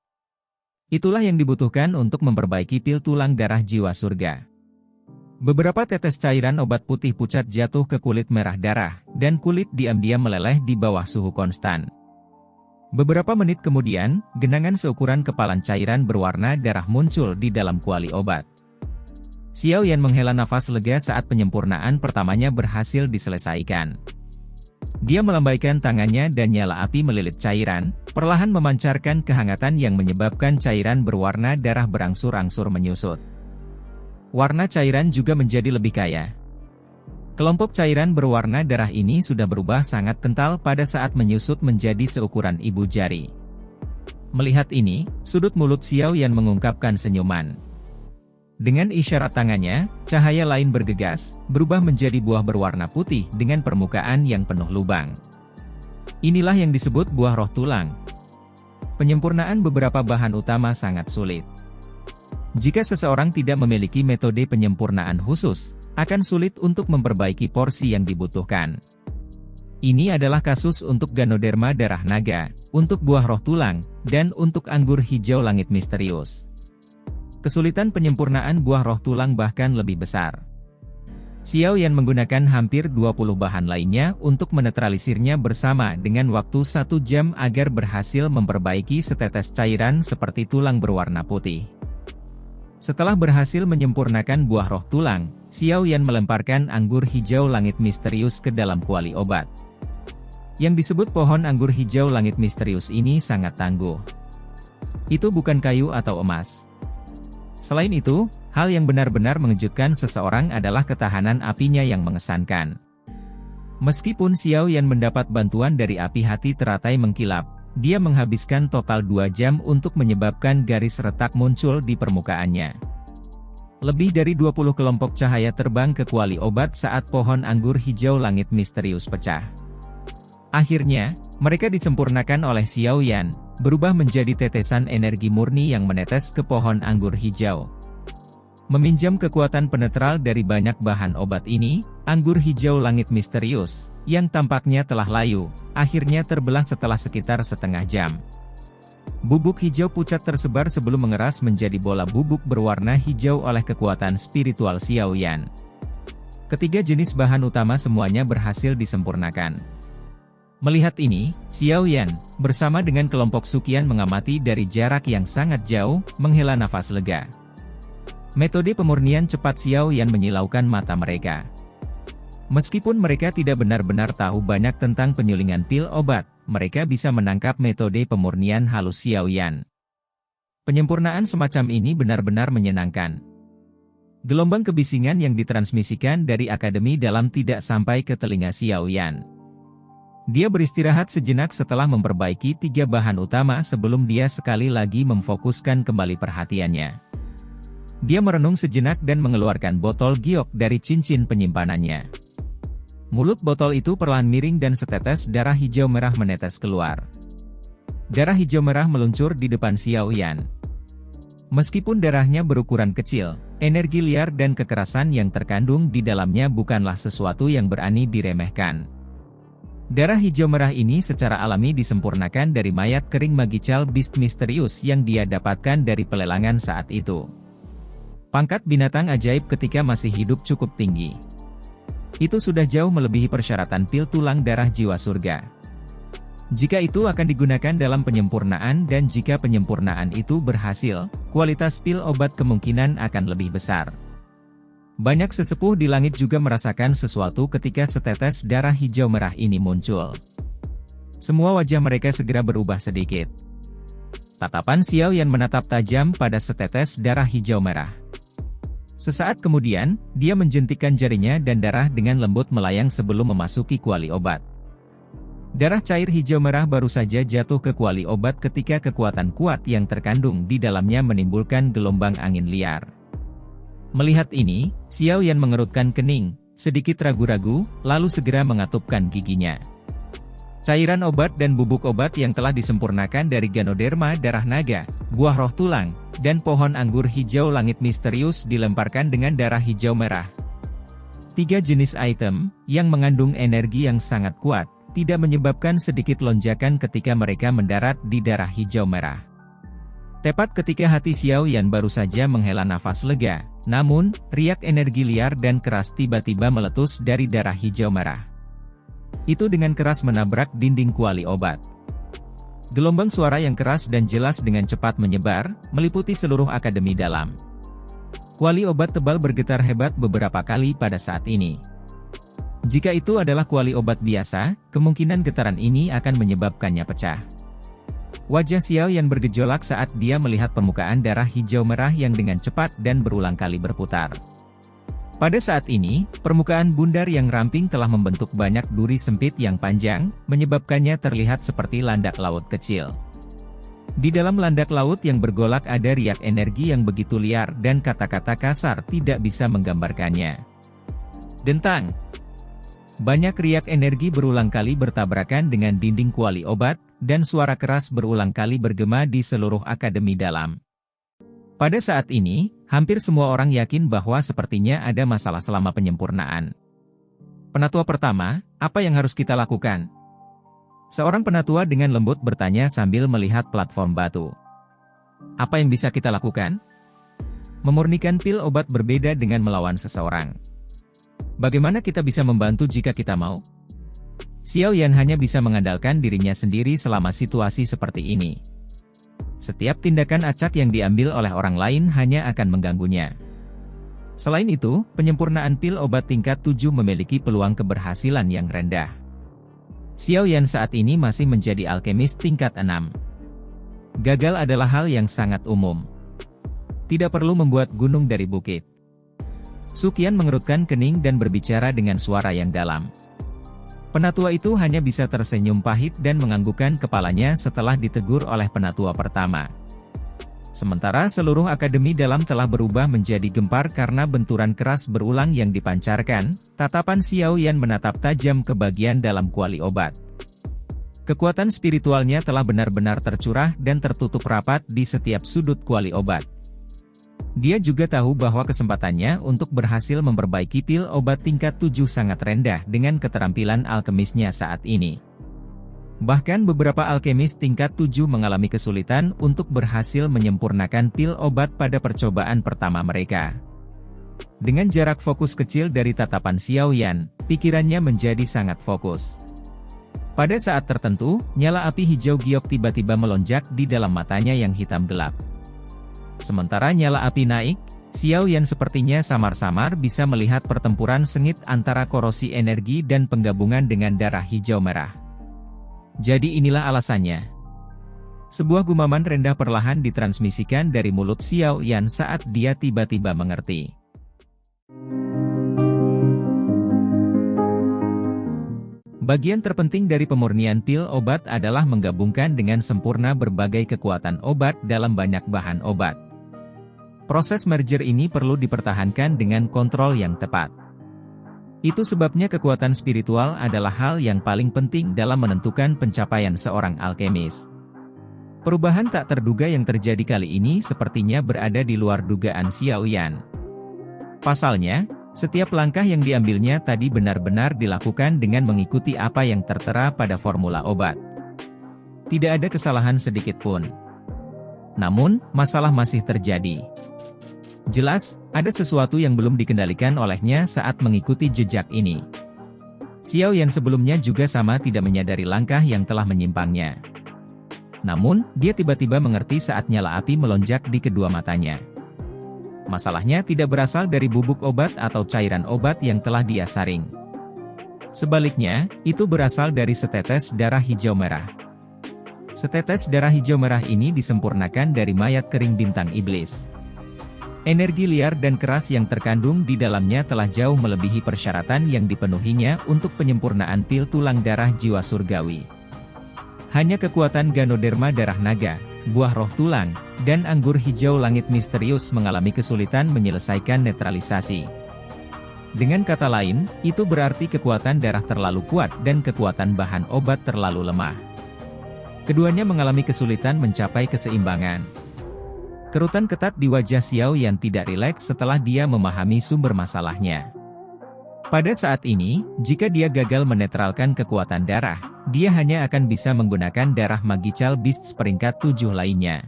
Itulah yang dibutuhkan untuk memperbaiki pil tulang darah jiwa surga. Beberapa tetes cairan obat putih pucat jatuh ke kulit merah darah, dan kulit diam-diam meleleh di bawah suhu konstan. Beberapa menit kemudian, genangan seukuran kepalan cairan berwarna darah muncul di dalam kuali obat. Xiao Yan menghela nafas lega saat penyempurnaan pertamanya berhasil diselesaikan. Dia melambaikan tangannya dan nyala api melilit cairan, perlahan memancarkan kehangatan yang menyebabkan cairan berwarna darah berangsur-angsur menyusut. Warna cairan juga menjadi lebih kaya. Kelompok cairan berwarna darah ini sudah berubah sangat kental pada saat menyusut menjadi seukuran ibu jari. Melihat ini, sudut mulut Xiao Yan mengungkapkan senyuman. Dengan isyarat tangannya, cahaya lain bergegas, berubah menjadi buah berwarna putih dengan permukaan yang penuh lubang. Inilah yang disebut buah roh tulang. Penyempurnaan beberapa bahan utama sangat sulit. Jika seseorang tidak memiliki metode penyempurnaan khusus, akan sulit untuk memperbaiki porsi yang dibutuhkan. Ini adalah kasus untuk Ganoderma darah naga, untuk buah roh tulang, dan untuk anggur hijau langit misterius. Kesulitan penyempurnaan buah roh tulang bahkan lebih besar. Xiao Yan menggunakan hampir 20 bahan lainnya untuk menetralisirnya bersama dengan waktu 1 jam agar berhasil memperbaiki setetes cairan seperti tulang berwarna putih. Setelah berhasil menyempurnakan buah roh tulang, Xiao Yan melemparkan anggur hijau langit misterius ke dalam kuali obat. Yang disebut pohon anggur hijau langit misterius ini sangat tangguh. Itu bukan kayu atau emas. Selain itu, hal yang benar-benar mengejutkan seseorang adalah ketahanan apinya yang mengesankan. Meskipun Xiao Yan mendapat bantuan dari api hati teratai mengkilap, dia menghabiskan total 2 jam untuk menyebabkan garis retak muncul di permukaannya. Lebih dari 20 kelompok cahaya terbang ke kuali obat saat pohon anggur hijau langit misterius pecah. Akhirnya, mereka disempurnakan oleh Xiao Yan, berubah menjadi tetesan energi murni yang menetes ke pohon anggur hijau. Meminjam kekuatan penetral dari banyak bahan obat ini, anggur hijau langit misterius, yang tampaknya telah layu, akhirnya terbelah setelah sekitar setengah jam. Bubuk hijau pucat tersebar sebelum mengeras menjadi bola bubuk berwarna hijau oleh kekuatan spiritual Xiao Yan. Ketiga jenis bahan utama semuanya berhasil disempurnakan. Melihat ini, Xiao Yan, bersama dengan kelompok Suqian mengamati dari jarak yang sangat jauh, menghela nafas lega. Metode pemurnian cepat Xiao Yan menyilaukan mata mereka. Meskipun mereka tidak benar-benar tahu banyak tentang penyulingan pil obat, mereka bisa menangkap metode pemurnian halus Xiao Yan. Penyempurnaan semacam ini benar-benar menyenangkan. Gelombang kebisingan yang ditransmisikan dari Akademi Dalam tidak sampai ke telinga Xiao Yan. Dia beristirahat sejenak setelah memperbaiki 3 bahan utama sebelum dia sekali lagi memfokuskan kembali perhatiannya. Dia merenung sejenak dan mengeluarkan botol giok dari cincin penyimpanannya. Mulut botol itu perlahan miring dan setetes darah hijau merah menetes keluar. Darah hijau merah meluncur di depan Xiao Yan. Meskipun darahnya berukuran kecil, energi liar dan kekerasan yang terkandung di dalamnya bukanlah sesuatu yang berani diremehkan. Darah hijau merah ini secara alami disempurnakan dari mayat kering magical beast misterius yang dia dapatkan dari pelelangan saat itu. Pangkat binatang ajaib ketika masih hidup cukup tinggi. Itu sudah jauh melebihi persyaratan pil tulang darah jiwa surga. Jika itu akan digunakan dalam penyempurnaan dan jika penyempurnaan itu berhasil, kualitas pil obat kemungkinan akan lebih besar. Banyak sesepuh di langit juga merasakan sesuatu ketika setetes darah hijau merah ini muncul. Semua wajah mereka segera berubah sedikit. Tatapan Xiao Yan menatap tajam pada setetes darah hijau merah. Sesaat kemudian, dia menjentikkan jarinya dan darah dengan lembut melayang sebelum memasuki kuali obat. Darah cair hijau merah baru saja jatuh ke kuali obat ketika kekuatan kuat yang terkandung di dalamnya menimbulkan gelombang angin liar. Melihat ini, Xiao Yan mengerutkan kening, sedikit ragu-ragu, lalu segera mengatupkan giginya. Cairan obat dan bubuk obat yang telah disempurnakan dari Ganoderma darah naga, buah roh tulang, dan pohon anggur hijau langit misterius dilemparkan dengan darah hijau merah. 3 jenis item, yang mengandung energi yang sangat kuat, tidak menyebabkan sedikit lonjakan ketika mereka mendarat di darah hijau merah. Tepat ketika hati Xiao Yan baru saja menghela nafas lega, namun, riak energi liar dan keras tiba-tiba meletus dari darah hijau merah. Itu dengan keras menabrak dinding kuali obat. Gelombang suara yang keras dan jelas dengan cepat menyebar, meliputi seluruh akademi dalam. Kuali obat tebal bergetar hebat beberapa kali pada saat ini. Jika itu adalah kuali obat biasa, kemungkinan getaran ini akan menyebabkannya pecah. Wajah Xiao Yan bergejolak saat dia melihat permukaan darah hijau merah yang dengan cepat dan berulang kali berputar. Pada saat ini, permukaan bundar yang ramping telah membentuk banyak duri sempit yang panjang, menyebabkannya terlihat seperti landak laut kecil. Di dalam landak laut yang bergolak ada riak energi yang begitu liar dan kata-kata kasar tidak bisa menggambarkannya. Dentang! Banyak riak energi berulang kali bertabrakan dengan dinding kuali obat, dan suara keras berulang kali bergema di seluruh akademi dalam. Pada saat ini, hampir semua orang yakin bahwa sepertinya ada masalah selama penyempurnaan. Penatua pertama, apa yang harus kita lakukan? Seorang penatua dengan lembut bertanya sambil melihat platform batu. Apa yang bisa kita lakukan? Memurnikan pil obat berbeda dengan melawan seseorang. Bagaimana kita bisa membantu jika kita mau? Xiao Yan hanya bisa mengandalkan dirinya sendiri selama situasi seperti ini. Setiap tindakan acak yang diambil oleh orang lain hanya akan mengganggunya. Selain itu, penyempurnaan pil obat tingkat 7 memiliki peluang keberhasilan yang rendah. Xiao Yan saat ini masih menjadi alkemis tingkat 6. Gagal adalah hal yang sangat umum. Tidak perlu membuat gunung dari bukit. Su Qian mengerutkan kening dan berbicara dengan suara yang dalam. Penatua itu hanya bisa tersenyum pahit dan menganggukkan kepalanya setelah ditegur oleh penatua pertama. Sementara seluruh akademi dalam telah berubah menjadi gempar karena benturan keras berulang yang dipancarkan, tatapan Xiao Yan menatap tajam ke bagian dalam kuali obat. Kekuatan spiritualnya telah benar-benar tercurah dan tertutup rapat di setiap sudut kuali obat. Dia juga tahu bahwa kesempatannya untuk berhasil memperbaiki pil obat tingkat 7 sangat rendah dengan keterampilan alkemisnya saat ini. Bahkan beberapa alkemis tingkat 7 mengalami kesulitan untuk berhasil menyempurnakan pil obat pada percobaan pertama mereka. Dengan jarak fokus kecil dari tatapan Xiao Yan, pikirannya menjadi sangat fokus. Pada saat tertentu, nyala api hijau giok tiba-tiba melonjak di dalam matanya yang hitam gelap. Sementara nyala api naik, Xiao Yan sepertinya samar-samar bisa melihat pertempuran sengit antara korosi energi dan penggabungan dengan darah hijau merah. Jadi inilah alasannya. Sebuah gumaman rendah perlahan ditransmisikan dari mulut Xiao Yan saat dia tiba-tiba mengerti. Bagian terpenting dari pemurnian pil obat adalah menggabungkan dengan sempurna berbagai kekuatan obat dalam banyak bahan obat. Proses merger ini perlu dipertahankan dengan kontrol yang tepat. Itu sebabnya kekuatan spiritual adalah hal yang paling penting dalam menentukan pencapaian seorang alkemis. Perubahan tak terduga yang terjadi kali ini sepertinya berada di luar dugaan Xiao Yan. Pasalnya, setiap langkah yang diambilnya tadi benar-benar dilakukan dengan mengikuti apa yang tertera pada formula obat. Tidak ada kesalahan sedikit pun. Namun, masalah masih terjadi. Jelas, ada sesuatu yang belum dikendalikan olehnya saat mengikuti jejak ini. Xiao Yan sebelumnya juga sama tidak menyadari langkah yang telah menyimpangnya. Namun, dia tiba-tiba mengerti saat nyala api melonjak di kedua matanya. Masalahnya tidak berasal dari bubuk obat atau cairan obat yang telah dia saring. Sebaliknya, itu berasal dari setetes darah hijau merah. Setetes darah hijau merah ini disempurnakan dari mayat kering bintang iblis. Energi liar dan keras yang terkandung di dalamnya telah jauh melebihi persyaratan yang dipenuhinya untuk penyempurnaan pil tulang darah jiwa surgawi. Hanya kekuatan Ganoderma darah naga, buah roh tulang, dan anggur hijau langit misterius mengalami kesulitan menyelesaikan netralisasi. Dengan kata lain, itu berarti kekuatan darah terlalu kuat dan kekuatan bahan obat terlalu lemah. Keduanya mengalami kesulitan mencapai keseimbangan. Kerutan ketat di wajah Xiao Yan tidak rileks setelah dia memahami sumber masalahnya. Pada saat ini, jika dia gagal menetralkan kekuatan darah, dia hanya akan bisa menggunakan darah Magical Beasts peringkat 7 lainnya.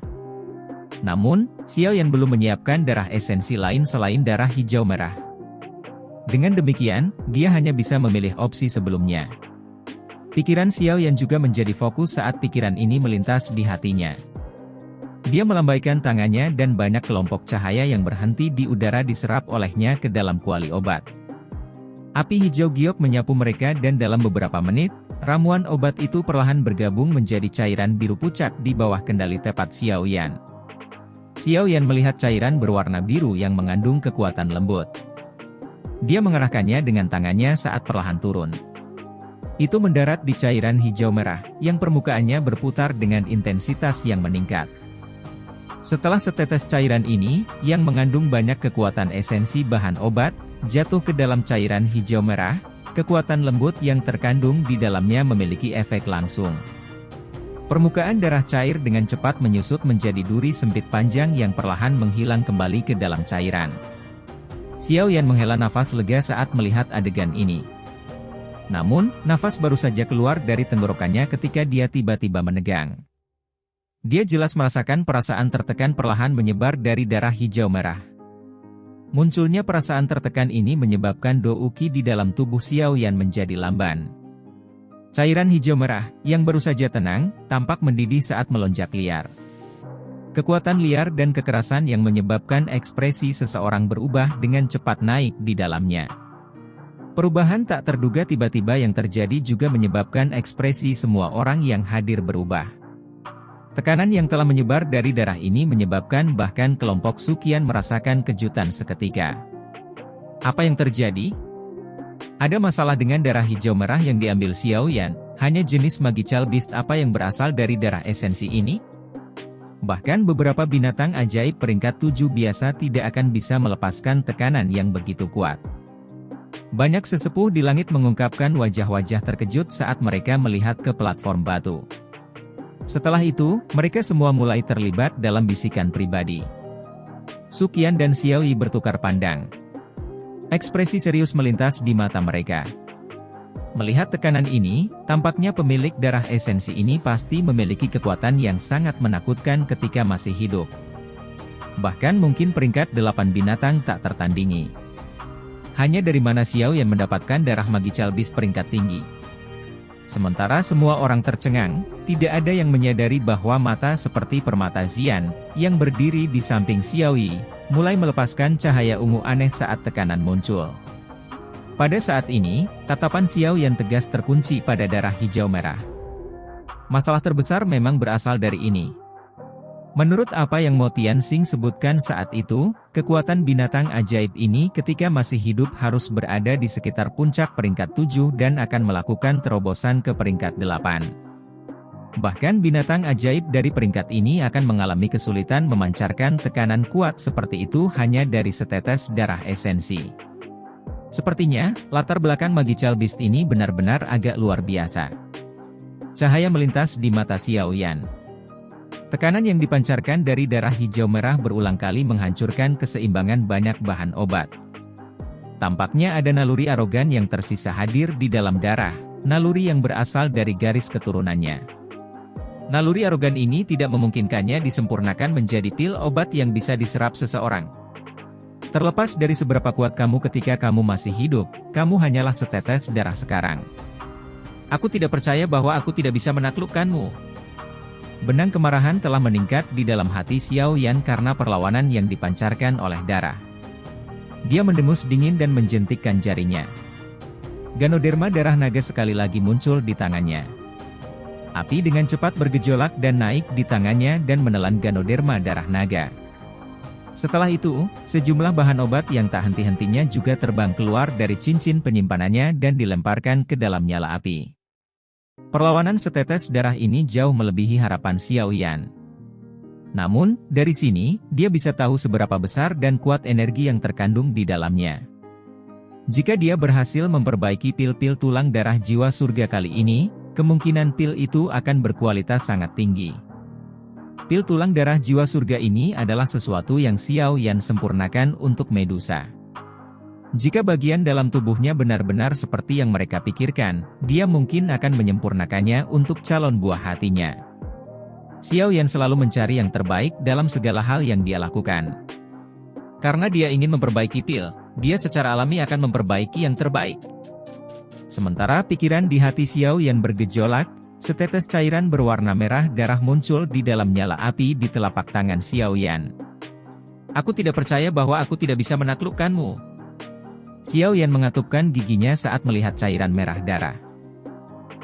Namun, Xiao Yan belum menyiapkan darah esensi lain selain darah hijau merah. Dengan demikian, dia hanya bisa memilih opsi sebelumnya. Pikiran Xiao Yan juga menjadi fokus saat pikiran ini melintas di hatinya. Dia melambaikan tangannya dan banyak kelompok cahaya yang berhenti di udara diserap olehnya ke dalam kuali obat. Api hijau giok menyapu mereka dan dalam beberapa menit, ramuan obat itu perlahan bergabung menjadi cairan biru pucat di bawah kendali tepat Xiao Yan. Xiao Yan melihat cairan berwarna biru yang mengandung kekuatan lembut. Dia mengerahkannya dengan tangannya saat perlahan turun. Itu mendarat di cairan hijau merah, yang permukaannya berputar dengan intensitas yang meningkat. Setelah setetes cairan ini, yang mengandung banyak kekuatan esensi bahan obat, jatuh ke dalam cairan hijau merah, kekuatan lembut yang terkandung di dalamnya memiliki efek langsung. Permukaan darah cair dengan cepat menyusut menjadi duri sempit panjang yang perlahan menghilang kembali ke dalam cairan. Xiao Yan menghela nafas lega saat melihat adegan ini. Namun, nafas baru saja keluar dari tenggorokannya ketika dia tiba-tiba menegang. Dia jelas merasakan perasaan tertekan perlahan menyebar dari darah hijau merah. Munculnya perasaan tertekan ini menyebabkan Douqi di dalam tubuh Xiao Yan menjadi lamban. Cairan hijau merah, yang baru saja tenang, tampak mendidih saat melonjak liar. Kekuatan liar dan kekerasan yang menyebabkan ekspresi seseorang berubah dengan cepat naik di dalamnya. Perubahan tak terduga tiba-tiba yang terjadi juga menyebabkan ekspresi semua orang yang hadir berubah. Tekanan yang telah menyebar dari darah ini menyebabkan bahkan kelompok Suqian merasakan kejutan seketika. Apa yang terjadi? Ada masalah dengan darah hijau merah yang diambil Xiao Yan, hanya jenis Magical Beast apa yang berasal dari darah esensi ini? Bahkan beberapa binatang ajaib peringkat 7 biasa tidak akan bisa melepaskan tekanan yang begitu kuat. Banyak sesepuh di langit mengungkapkan wajah-wajah terkejut saat mereka melihat ke platform batu. Setelah itu, mereka semua mulai terlibat dalam bisikan pribadi. Suqian dan Xiao Yi bertukar pandang. Ekspresi serius melintas di mata mereka. Melihat tekanan ini, tampaknya pemilik darah esensi ini pasti memiliki kekuatan yang sangat menakutkan ketika masih hidup. Bahkan mungkin peringkat 8 binatang tak tertandingi. Hanya dari mana Xiao Yan mendapatkan darah Magical Beast peringkat tinggi? Sementara semua orang tercengang, tidak ada yang menyadari bahwa mata seperti permata Xian, yang berdiri di samping Xiao Yi, mulai melepaskan cahaya ungu aneh saat tekanan muncul. Pada saat ini, tatapan Xiao Yan tegas terkunci pada darah hijau merah. Masalah terbesar memang berasal dari ini. Menurut apa yang Mo Tianxing sebutkan saat itu, kekuatan binatang ajaib ini ketika masih hidup harus berada di sekitar puncak peringkat 7 dan akan melakukan terobosan ke peringkat 8. Bahkan binatang ajaib dari peringkat ini akan mengalami kesulitan memancarkan tekanan kuat seperti itu hanya dari setetes darah esensi. Sepertinya, latar belakang Magical Beast ini benar-benar agak luar biasa. Cahaya melintas di mata Xiao Yan. Tekanan yang dipancarkan dari darah hijau merah berulang kali menghancurkan keseimbangan banyak bahan obat. Tampaknya ada naluri arogan yang tersisa hadir di dalam darah, naluri yang berasal dari garis keturunannya. Naluri arogan ini tidak memungkinkannya disempurnakan menjadi pil obat yang bisa diserap seseorang. Terlepas dari seberapa kuat kamu ketika kamu masih hidup, kamu hanyalah setetes darah sekarang. Aku tidak percaya bahwa aku tidak bisa menaklukkanmu. Benang kemarahan telah meningkat di dalam hati Xiao Yan karena perlawanan yang dipancarkan oleh darah. Dia mendengus dingin dan menjentikkan jarinya. Ganoderma darah naga sekali lagi muncul di tangannya. Api dengan cepat bergejolak dan naik di tangannya dan menelan Ganoderma darah naga. Setelah itu, sejumlah bahan obat yang tak henti-hentinya juga terbang keluar dari cincin penyimpanannya dan dilemparkan ke dalam nyala api. Perlawanan setetes darah ini jauh melebihi harapan Xiao Yan. Namun, dari sini, dia bisa tahu seberapa besar dan kuat energi yang terkandung di dalamnya. Jika dia berhasil memperbaiki pil-pil tulang darah jiwa surga kali ini, kemungkinan pil itu akan berkualitas sangat tinggi. Pil tulang darah jiwa surga ini adalah sesuatu yang Xiao Yan sempurnakan untuk Medusa. Jika bagian dalam tubuhnya benar-benar seperti yang mereka pikirkan, dia mungkin akan menyempurnakannya untuk calon buah hatinya. Xiao Yan selalu mencari yang terbaik dalam segala hal yang dia lakukan. Karena dia ingin memperbaiki pil, dia secara alami akan memperbaiki yang terbaik. Sementara pikiran di hati Xiao Yan bergejolak, setetes cairan berwarna merah darah muncul di dalam nyala api di telapak tangan Xiao Yan. Aku tidak percaya bahwa aku tidak bisa menaklukkanmu. Xiao Yan mengatupkan giginya saat melihat cairan merah darah.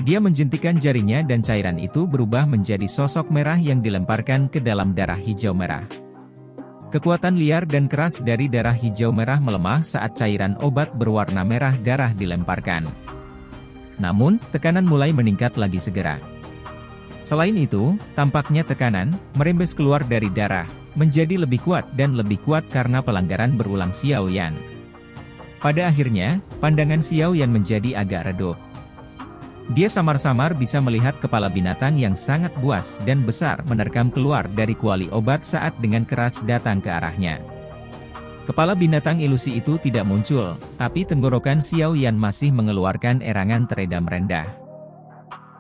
Dia menjentikan jarinya dan cairan itu berubah menjadi sosok merah yang dilemparkan ke dalam darah hijau merah. Kekuatan liar dan keras dari darah hijau merah melemah saat cairan obat berwarna merah darah dilemparkan. Namun, tekanan mulai meningkat lagi segera. Selain itu, tampaknya tekanan merembes keluar dari darah, menjadi lebih kuat dan lebih kuat karena pelanggaran berulang Xiao Yan. Pada akhirnya, pandangan Xiao Yan menjadi agak redup. Dia samar-samar bisa melihat kepala binatang yang sangat buas dan besar menerkam keluar dari kuali obat saat dengan keras datang ke arahnya. Kepala binatang ilusi itu tidak muncul, tapi tenggorokan Xiao Yan masih mengeluarkan erangan teredam rendah.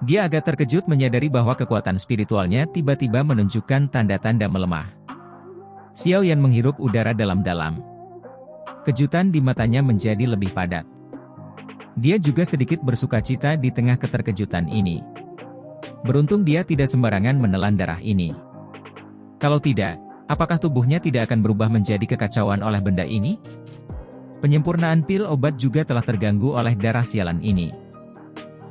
Dia agak terkejut menyadari bahwa kekuatan spiritualnya tiba-tiba menunjukkan tanda-tanda melemah. Xiao Yan menghirup udara dalam-dalam. Kejutan di matanya menjadi lebih padat. Dia juga sedikit bersukacita di tengah keterkejutan ini. Beruntung dia tidak sembarangan menelan darah ini. Kalau tidak, apakah tubuhnya tidak akan berubah menjadi kekacauan oleh benda ini? Penyempurnaan pil obat juga telah terganggu oleh darah sialan ini.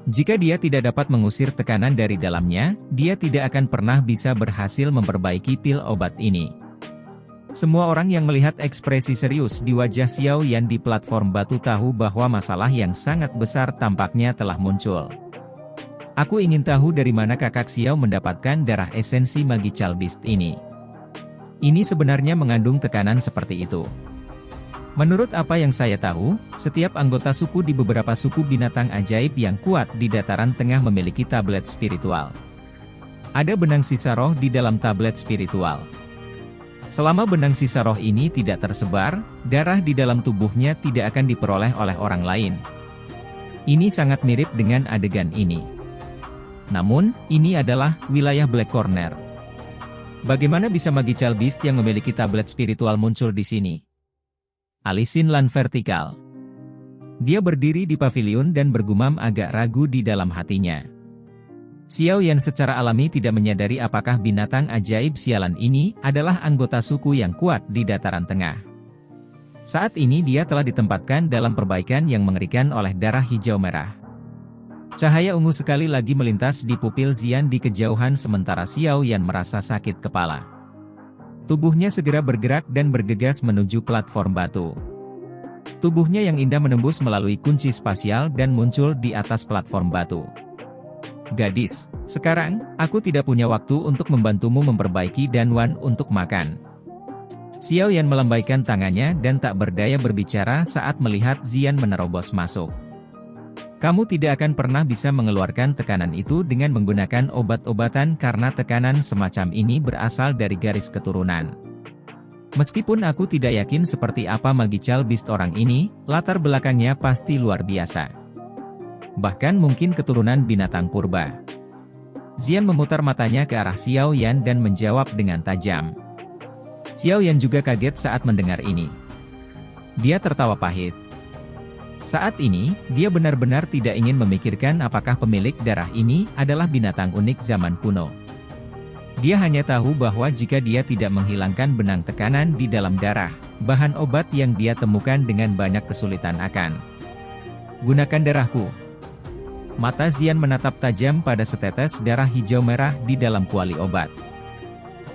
Jika dia tidak dapat mengusir tekanan dari dalamnya, dia tidak akan pernah bisa berhasil memperbaiki pil obat ini. Semua orang yang melihat ekspresi serius di wajah Xiao Yan di platform batu tahu bahwa masalah yang sangat besar tampaknya telah muncul. Aku ingin tahu dari mana kakak Xiao mendapatkan darah esensi Magical Beast ini. Ini sebenarnya mengandung tekanan seperti itu. Menurut apa yang saya tahu, setiap anggota suku di beberapa suku binatang ajaib yang kuat di dataran tengah memiliki tablet spiritual. Ada benang sisa roh di dalam tablet spiritual. Selama benang sisa roh ini tidak tersebar, darah di dalam tubuhnya tidak akan diperoleh oleh orang lain. Ini sangat mirip dengan adegan ini. Namun, ini adalah wilayah Black Corner. Bagaimana bisa Magical Beast yang memiliki tablet spiritual muncul di sini? Alisin Lan vertikal. Dia berdiri di pavilion dan bergumam agak ragu di dalam hatinya. Xiao Yan secara alami tidak menyadari apakah binatang ajaib sialan ini adalah anggota suku yang kuat di dataran tengah. Saat ini dia telah ditempatkan dalam perbaikan yang mengerikan oleh darah hijau merah. Cahaya ungu sekali lagi melintas di pupil Xian di kejauhan sementara Xiao Yan merasa sakit kepala. Tubuhnya segera bergerak dan bergegas menuju platform batu. Tubuhnya yang indah menembus melalui kunci spasial dan muncul di atas platform batu. Gadis, sekarang, aku tidak punya waktu untuk membantumu memperbaiki Danwan untuk makan. Xiao Yan melambaikan tangannya dan tak berdaya berbicara saat melihat Xian menerobos masuk. Kamu tidak akan pernah bisa mengeluarkan tekanan itu dengan menggunakan obat-obatan karena tekanan semacam ini berasal dari garis keturunan. Meskipun aku tidak yakin seperti apa Magical Beast orang ini, latar belakangnya pasti luar biasa. Bahkan mungkin keturunan binatang purba. Xian memutar matanya ke arah Xiao Yan dan menjawab dengan tajam. Xiao Yan juga kaget saat mendengar ini. Dia tertawa pahit. Saat ini, dia benar-benar tidak ingin memikirkan apakah pemilik darah ini adalah binatang unik zaman kuno. Dia hanya tahu bahwa jika dia tidak menghilangkan benang tekanan di dalam darah, bahan obat yang dia temukan dengan banyak kesulitan akan gunakan darahku. Mata Xian menatap tajam pada setetes darah hijau merah di dalam kuali obat.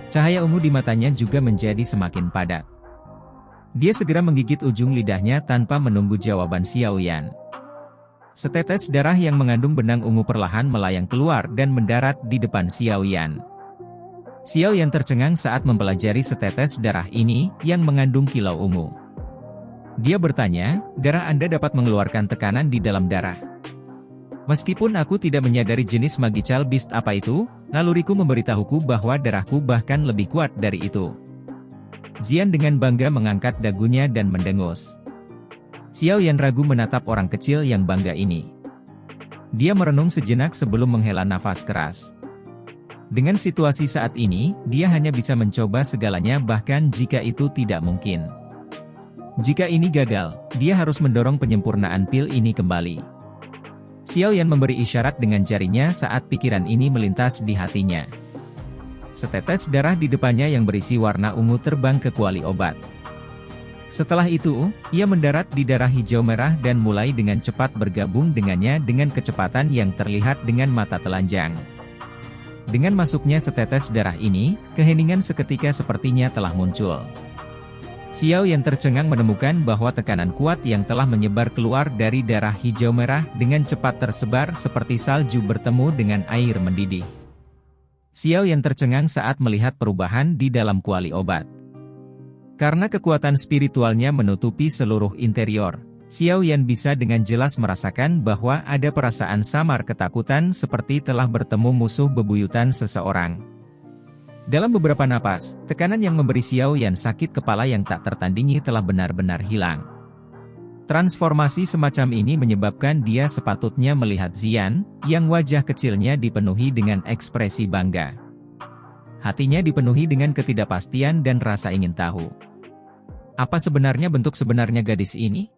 Cahaya ungu di matanya juga menjadi semakin padat. Dia segera menggigit ujung lidahnya tanpa menunggu jawaban Xiao Yan. Setetes darah yang mengandung benang ungu perlahan melayang keluar dan mendarat di depan Xiao Yan. Xiao Yan tercengang saat mempelajari setetes darah ini yang mengandung kilau ungu. Dia bertanya, darah Anda dapat mengeluarkan tekanan di dalam darah. Meskipun aku tidak menyadari jenis magical beast apa itu, naluriku memberitahuku bahwa darahku bahkan lebih kuat dari itu. Xian dengan bangga mengangkat dagunya dan mendengus. Xiao Yan ragu menatap orang kecil yang bangga ini. Dia merenung sejenak sebelum menghela nafas keras. Dengan situasi saat ini, dia hanya bisa mencoba segalanya bahkan jika itu tidak mungkin. Jika ini gagal, dia harus mendorong penyempurnaan pil ini kembali. Xiao Yan memberi isyarat dengan jarinya saat pikiran ini melintas di hatinya. Setetes darah di depannya yang berisi warna ungu terbang ke kuali obat. Setelah itu, ia mendarat di darah hijau merah dan mulai dengan cepat bergabung dengannya dengan kecepatan yang terlihat dengan mata telanjang. Dengan masuknya setetes darah ini, keheningan seketika sepertinya telah muncul. Xiao Yan tercengang menemukan bahwa tekanan kuat yang telah menyebar keluar dari darah hijau merah dengan cepat tersebar seperti salju bertemu dengan air mendidih. Xiao Yan tercengang saat melihat perubahan di dalam kuali obat. Karena kekuatan spiritualnya menutupi seluruh interior, Xiao Yan bisa dengan jelas merasakan bahwa ada perasaan samar ketakutan seperti telah bertemu musuh bebuyutan seseorang. Dalam beberapa napas, tekanan yang memberi Xiao Yan sakit kepala yang tak tertandingi telah benar-benar hilang. Transformasi semacam ini menyebabkan dia sepatutnya melihat Xian, yang wajah kecilnya dipenuhi dengan ekspresi bangga. Hatinya dipenuhi dengan ketidakpastian dan rasa ingin tahu. Apa sebenarnya bentuk sebenarnya gadis ini?